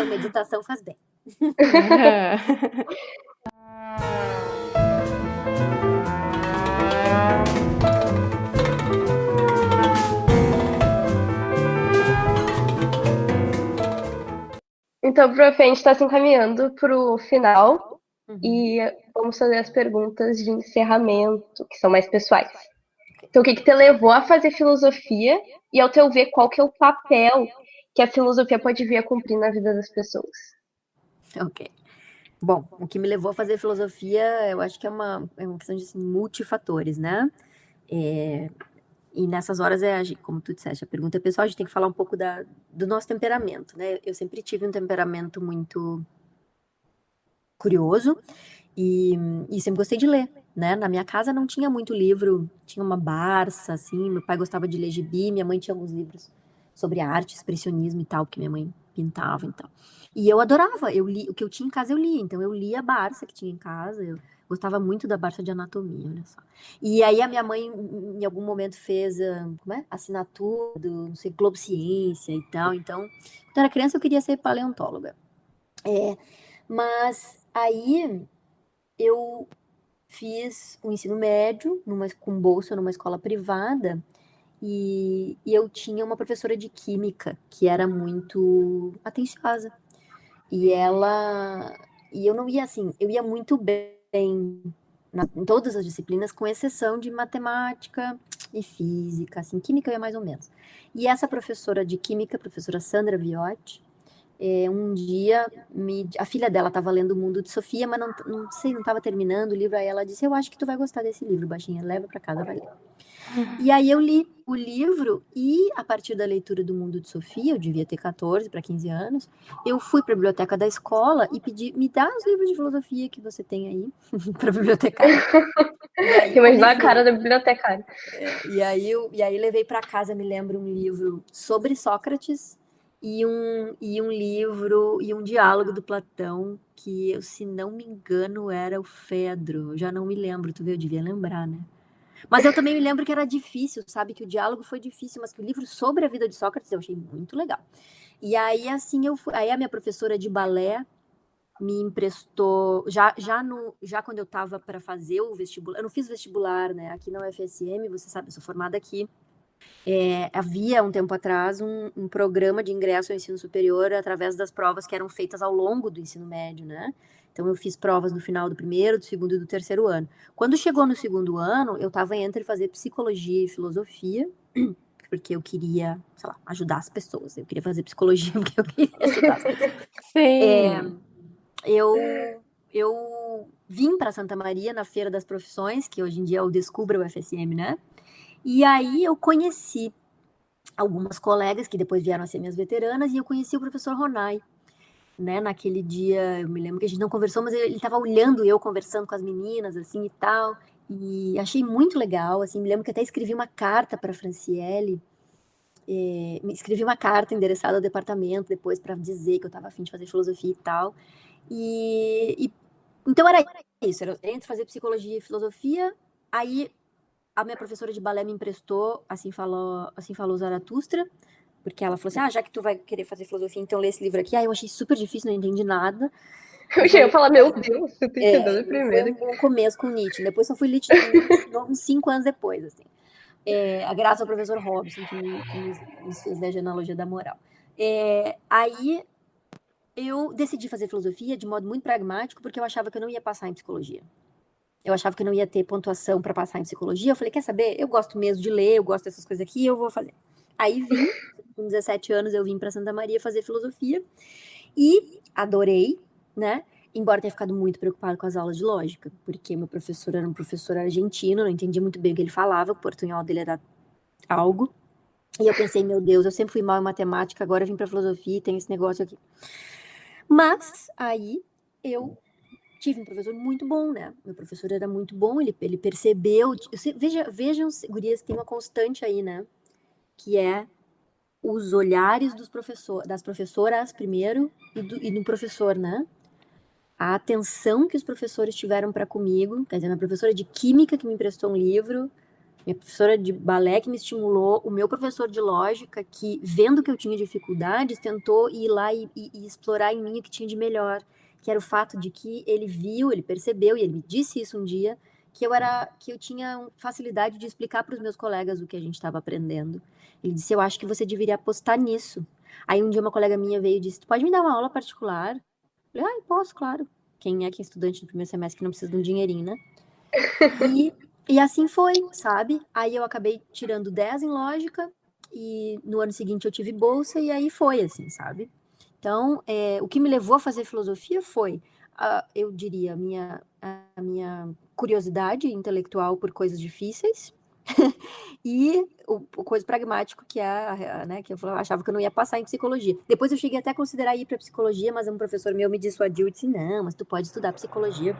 Meditação faz bem. Então, prof, a gente está se encaminhando para o final e vamos fazer as perguntas de encerramento, que são mais pessoais. Então, o que te levou a fazer filosofia e, ao teu ver, qual que é o papel que a filosofia pode vir a cumprir na vida das pessoas? Ok. Bom, o que me levou a fazer filosofia, eu acho que é uma questão de assim, multifatores, né? E nessas horas, como tu disseste, a pergunta é pessoal, a gente tem que falar um pouco do nosso temperamento, né? Eu sempre tive um temperamento muito curioso e sempre gostei de ler, né? Na minha casa não tinha muito livro, tinha uma Barça, assim, meu pai gostava de ler gibi, minha mãe tinha alguns livros sobre arte, expressionismo e tal, que minha mãe pintava e tal. E eu adorava, o que eu tinha em casa eu lia, então eu lia a Barça que tinha em casa, eu gostava muito da Barça de anatomia, olha só. E aí a minha mãe, em algum momento, fez assinatura do, não sei, Globo Ciência e tal. Então, quando eu era criança, eu queria ser paleontóloga. Mas aí eu fiz o ensino médio com bolsa numa escola privada e eu tinha uma professora de química que era muito atenciosa. E eu não ia assim, eu ia muito bem em todas as disciplinas, com exceção de matemática e física, assim, química eu ia mais ou menos. E essa professora de química, a professora Sandra Viotti, um dia, a filha dela estava lendo O Mundo de Sofia, mas não sei, não estava terminando o livro, aí ela disse, eu acho que tu vai gostar desse livro, baixinha, leva para casa, vai ler. E aí eu li o livro e, a partir da leitura do Mundo de Sofia, eu devia ter 14 para 15 anos, eu fui para a biblioteca da escola e pedi, me dá os livros de filosofia que você tem aí, para a bibliotecária. Imaginar a cara da bibliotecária. E aí levei para casa, me lembro, um livro sobre Sócrates e um livro e um diálogo do Platão que eu, se não me engano, era o Fedro. Eu já não me lembro, tu vê, eu devia lembrar, né? Mas eu também me lembro que era difícil, sabe? Que o diálogo foi difícil, mas que o livro sobre a vida de Sócrates eu achei muito legal. E aí, assim, aí a minha professora de balé me emprestou, já quando eu estava para fazer o vestibular, eu não fiz vestibular, né? Aqui na UFSM, você sabe, eu sou formada aqui. Havia, um tempo atrás, um programa de ingresso ao ensino superior através das provas que eram feitas ao longo do ensino médio, né? Então, eu fiz provas no final do primeiro, do segundo e do terceiro ano. Quando chegou no segundo ano, eu estava entre fazer psicologia e filosofia, porque eu queria, sei lá, ajudar as pessoas. Eu queria fazer psicologia porque eu queria ajudar as pessoas. Sim. Eu vim para Santa Maria na Feira das Profissões, que hoje em dia é o Descubra UFSM, né? E aí eu conheci algumas colegas que depois vieram a ser minhas veteranas, e eu conheci o professor Ronai, né? Naquele dia, eu me lembro que a gente não conversou, mas ele estava olhando eu conversando com as meninas, assim, e tal, e achei muito legal, assim, me lembro que até escrevi uma carta para a Franciele, escrevi uma carta endereçada ao departamento depois para dizer que eu estava a fim de fazer filosofia e tal, então era isso, era entre fazer psicologia e filosofia. Aí a minha professora de balé me emprestou, assim falou Zaratustra, porque ela falou assim, já que tu vai querer fazer filosofia, então lê esse livro aqui. Aí eu achei super difícil, não entendi nada. Eu já ia falar, meu Deus, você tem que entender primeiro. Foi um começo com Nietzsche, depois só fui ler uns 5 anos depois, assim. Graças ao professor Robson, que nos fez a genealogia da moral. Aí eu decidi fazer filosofia de modo muito pragmático, porque eu achava que eu não ia passar em psicologia. Eu achava que eu não ia ter pontuação para passar em psicologia. Eu falei, quer saber? Eu gosto mesmo de ler, eu gosto dessas coisas aqui, eu vou fazer. Aí vim, com 17 anos, eu vim para Santa Maria fazer filosofia e adorei, né? Embora tenha ficado muito preocupado com as aulas de lógica, porque meu professor era um professor argentino, não entendia muito bem o que ele falava, o portunhol dele era algo. E eu pensei, meu Deus, eu sempre fui mal em matemática, agora eu vim para filosofia e tem esse negócio aqui. Mas aí eu tive um professor muito bom, né? Meu professor era muito bom, ele percebeu. Vejam, gurias, tem uma constante aí, né? Que é os olhares das professoras primeiro e do professor, né? A atenção que os professores tiveram para comigo, quer dizer, minha professora de química que me emprestou um livro, minha professora de balé que me estimulou, o meu professor de lógica que, vendo que eu tinha dificuldades, tentou ir lá e explorar em mim o que tinha de melhor, que era o fato de que ele viu, ele percebeu, e ele me disse isso um dia, que eu tinha facilidade de explicar para os meus colegas o que a gente estava aprendendo. Ele disse, eu acho que você deveria apostar nisso. Aí um dia uma colega minha veio e disse, tu pode me dar uma aula particular? Eu falei, posso, claro. Quem é estudante do primeiro semestre que não precisa de um dinheirinho, né? E assim foi, sabe? Aí eu acabei tirando 10 em lógica e no ano seguinte eu tive bolsa e aí foi, assim, sabe? Então, o que me levou a fazer filosofia foi, eu diria, a minha curiosidade intelectual por coisas difíceis e o coisa pragmático que né, que eu achava que eu não ia passar em psicologia. Depois eu cheguei até a considerar ir para psicologia, mas um professor meu me dissuadiu e disse, não, mas tu pode estudar psicologia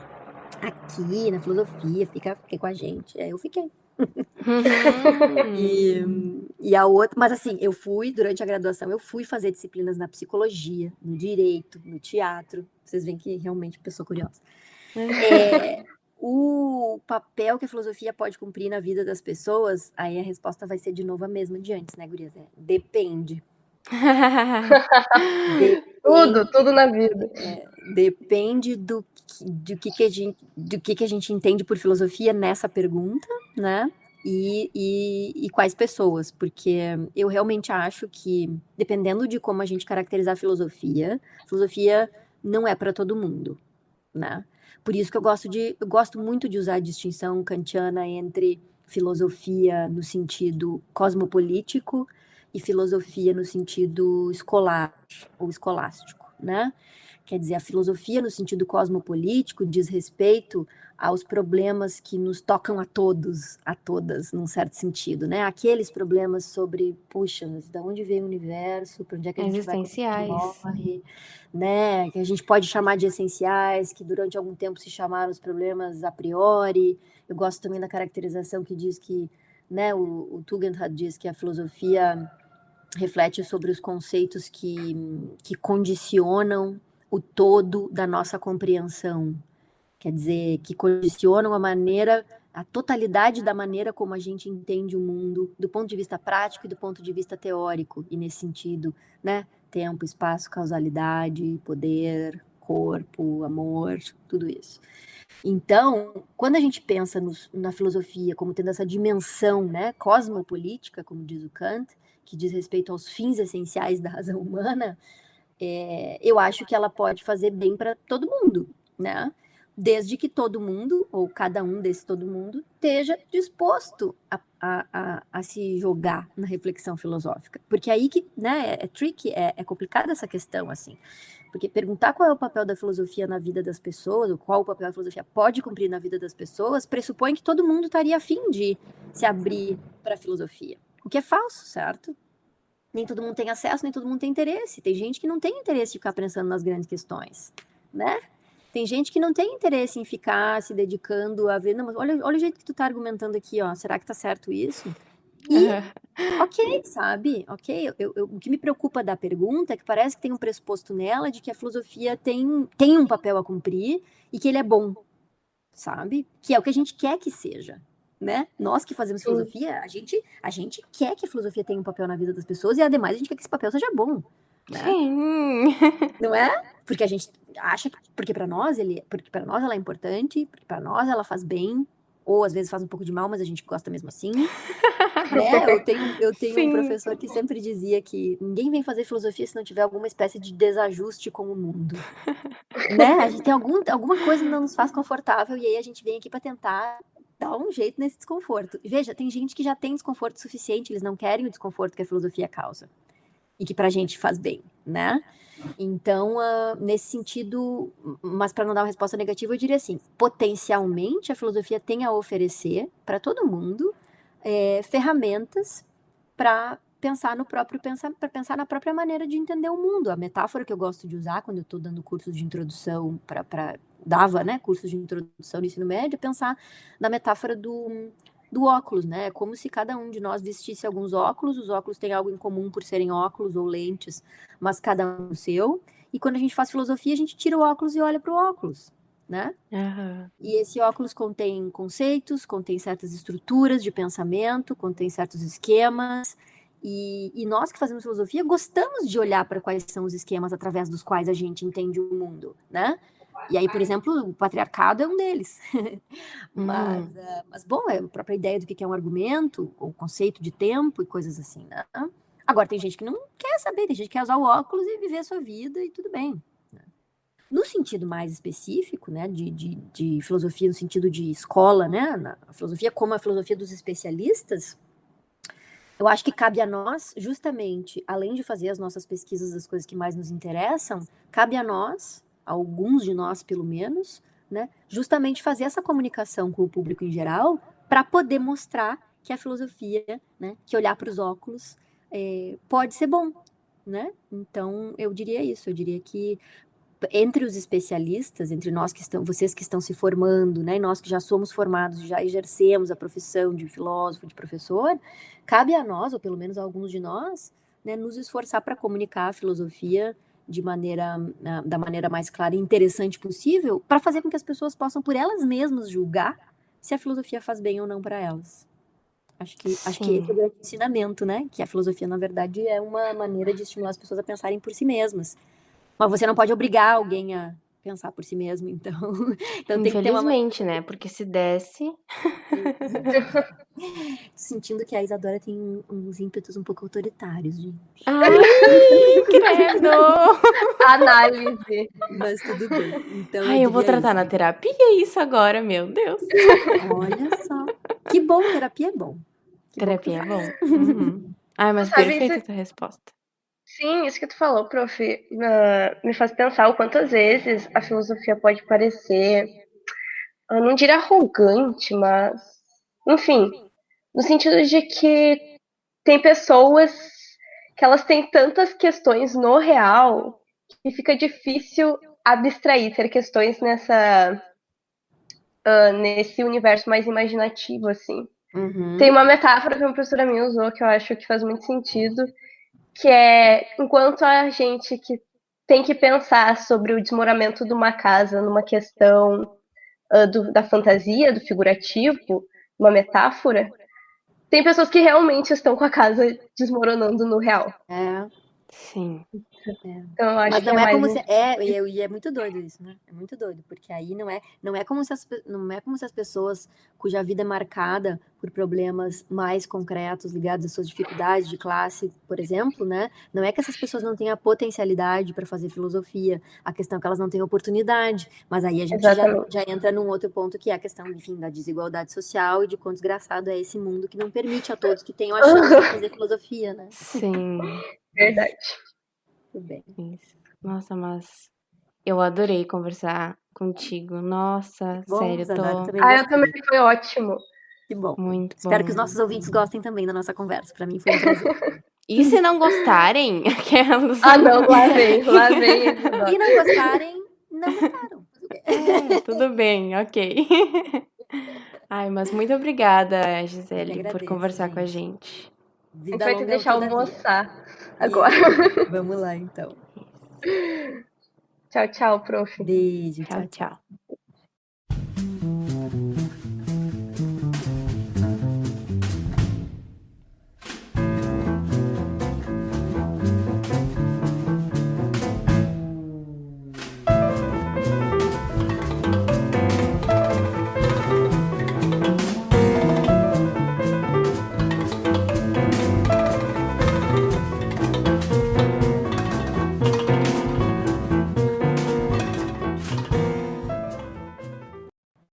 aqui na filosofia, fica com a gente. Aí eu fiquei. E a outra, mas assim, durante a graduação, eu fui fazer disciplinas na psicologia, no direito, no teatro. Vocês veem que realmente pessoa curiosa. O papel que a filosofia pode cumprir na vida das pessoas, aí a resposta vai ser de novo a mesma de antes, né, gurias? Depende. Tudo na vida. Depende do que a gente entende por filosofia nessa pergunta, né? E quais pessoas, porque eu realmente acho que, dependendo de como a gente caracterizar a filosofia não é para todo mundo, né? Por isso que eu gosto muito de usar a distinção kantiana entre filosofia no sentido cosmopolítico e filosofia no sentido escolar ou escolástico, né? Quer dizer, a filosofia no sentido cosmopolítico diz respeito aos problemas que nos tocam a todos, a todas, num certo sentido, né? Aqueles problemas sobre, puxa, de onde veio o universo, para onde é que a gente vai quando a gente morre, né? Que a gente pode chamar de essenciais, que durante algum tempo se chamaram os problemas a priori. Eu gosto também da caracterização que diz que, né, o Tugendhat diz que a filosofia reflete sobre os conceitos que condicionam o todo da nossa compreensão. Quer dizer, que condicionam a totalidade da maneira como a gente entende o mundo, do ponto de vista prático e do ponto de vista teórico, e nesse sentido, né? Tempo, espaço, causalidade, poder, corpo, amor, tudo isso. Então, quando a gente pensa na filosofia como tendo essa dimensão, né, cosmopolítica, como diz o Kant, que diz respeito aos fins essenciais da razão humana, eu acho que ela pode fazer bem para todo mundo, né? Desde que todo mundo, ou cada um desse todo mundo, esteja disposto a se jogar na reflexão filosófica. Porque aí que, né, é tricky, é complicada essa questão, assim. Porque perguntar qual é o papel da filosofia na vida das pessoas, ou qual o papel da filosofia pode cumprir na vida das pessoas, pressupõe que todo mundo estaria afim de se abrir para a filosofia. O que é falso, certo? Nem todo mundo tem acesso, nem todo mundo tem interesse. Tem gente que não tem interesse de ficar pensando nas grandes questões, né? Tem gente que não tem interesse em ficar se dedicando a ver, não, mas olha o jeito que tu tá argumentando aqui, ó, será que tá certo isso? E, ok, sabe? Ok, o que me preocupa da pergunta é que parece que tem um pressuposto nela de que a filosofia tem um papel a cumprir e que ele é bom, sabe? Que é o que a gente quer que seja, né? Nós que fazemos filosofia, a gente quer que a filosofia tenha um papel na vida das pessoas e, ademais, a gente quer que esse papel seja bom, né? Sim. Não é? Porque a gente acha que porque para nós ela é importante, porque para nós ela faz bem, ou às vezes faz um pouco de mal, mas a gente gosta mesmo assim. Né? Eu tenho um professor que sempre dizia que ninguém vem fazer filosofia se não tiver alguma espécie de desajuste com o mundo. Né? A gente tem alguma coisa que não nos faz confortável e aí a gente vem aqui para tentar dar um jeito nesse desconforto. E veja, tem gente que já tem desconforto suficiente, eles não querem o desconforto que a filosofia causa. E que pra gente faz bem, né? Então, nesse sentido, mas para não dar uma resposta negativa, eu diria assim, potencialmente a filosofia tem a oferecer para todo mundo ferramentas para pensar para pensar na própria maneira de entender o mundo. A metáfora que eu gosto de usar quando eu estou dando curso de introdução dava, né, cursos de introdução no ensino médio, pensar na metáfora do óculos, né? É como se cada um de nós vestisse alguns óculos, os óculos têm algo em comum por serem óculos ou lentes, mas cada um o seu. E quando a gente faz filosofia, a gente tira o óculos e olha para o óculos, né? Aham. E esse óculos contém conceitos, contém certas estruturas de pensamento, contém certos esquemas. E nós que fazemos filosofia gostamos de olhar para quais são os esquemas através dos quais a gente entende o mundo, né? E aí, por exemplo, o patriarcado é um deles. Mas bom, é a própria ideia do que é um argumento, o conceito de tempo e coisas assim, né? Agora, tem gente que não quer saber, tem gente que quer usar o óculos e viver a sua vida e tudo bem. No sentido mais específico, né, de filosofia no sentido de escola, né, a filosofia como a filosofia dos especialistas, eu acho que cabe a nós, justamente, além de fazer as nossas pesquisas das coisas que mais nos interessam, cabe a nós, alguns de nós pelo menos, né, justamente fazer essa comunicação com o público em geral, para poder mostrar que a filosofia, né, que olhar para os óculos pode ser bom, né? Então, eu diria isso, eu diria que entre os especialistas, entre nós que estão, vocês que estão se formando, né, e nós que já somos formados, já exercemos a profissão de filósofo, de professor, cabe a nós, ou pelo menos a alguns de nós, né, nos esforçar para comunicar a filosofia da maneira mais clara e interessante possível, para fazer com que as pessoas possam por elas mesmas julgar se a filosofia faz bem ou não para elas. Acho que esse é o grande ensinamento, né? Que a filosofia, na verdade, é uma maneira de estimular as pessoas a pensarem por si mesmas. Mas você não pode obrigar alguém a pensar por si mesmo, então tem que ter uma... Infelizmente, né? Porque se desse... Sentindo que a Isadora tem uns ímpetos um pouco autoritários, gente. Ai, credo! Análise. Mas tudo bem. Então, Ai, eu vou diria tratar isso. na terapia isso agora, meu Deus. Olha só. Que bom, terapia é bom. Que Terapia é bom. bom. Uhum. Ai, mas Sabe, perfeita a isso- tua resposta. Sim, isso que tu falou, prof, me faz pensar o quantas vezes a filosofia pode parecer, eu não diria arrogante, mas, enfim, no sentido de que tem pessoas que elas têm tantas questões no real que fica difícil abstrair, ter questões nesse universo mais imaginativo, assim. Uhum. Tem uma metáfora que uma professora minha usou que eu acho que faz muito sentido, que é enquanto a gente que tem que pensar sobre o desmoronamento de uma casa numa questão da fantasia, do figurativo, uma metáfora, tem pessoas que realmente estão com a casa desmoronando no real. Sim. Então eu acho Mas que não é é mais como se e é muito doido isso, né? É muito doido, porque aí não é como se as pessoas cuja vida é marcada por problemas mais concretos ligados às suas dificuldades de classe, por exemplo, né? Não é que essas pessoas não tenham a potencialidade para fazer filosofia, a questão é que elas não têm oportunidade, mas aí a gente já entra num outro ponto que é a questão, enfim, da desigualdade social e de quão desgraçado é esse mundo que não permite a todos que tenham a chance de fazer filosofia, né? Sim. verdade. Tudo bem. Isso. Nossa, mas eu adorei conversar contigo. Nossa, Bom, sério, Isadora, tô também Eu gostei. também foi ótimo. Que bom. muito Espero bom. que os nossos ouvintes gostem também da nossa conversa. Para mim foi um prazer. E se não gostarem, aquelas... Não, lá vem. Se não gostarem, não gostaram. Tudo bem, ok. Ai, mas muito obrigada, Gisele, por agradeço, conversar com a gente. gente. A gente Vida vai te longa deixar todavia. almoçar agora. Vamos lá, então. Tchau, tchau, prof. Beijo, Tchau, tchau, tchau. tchau.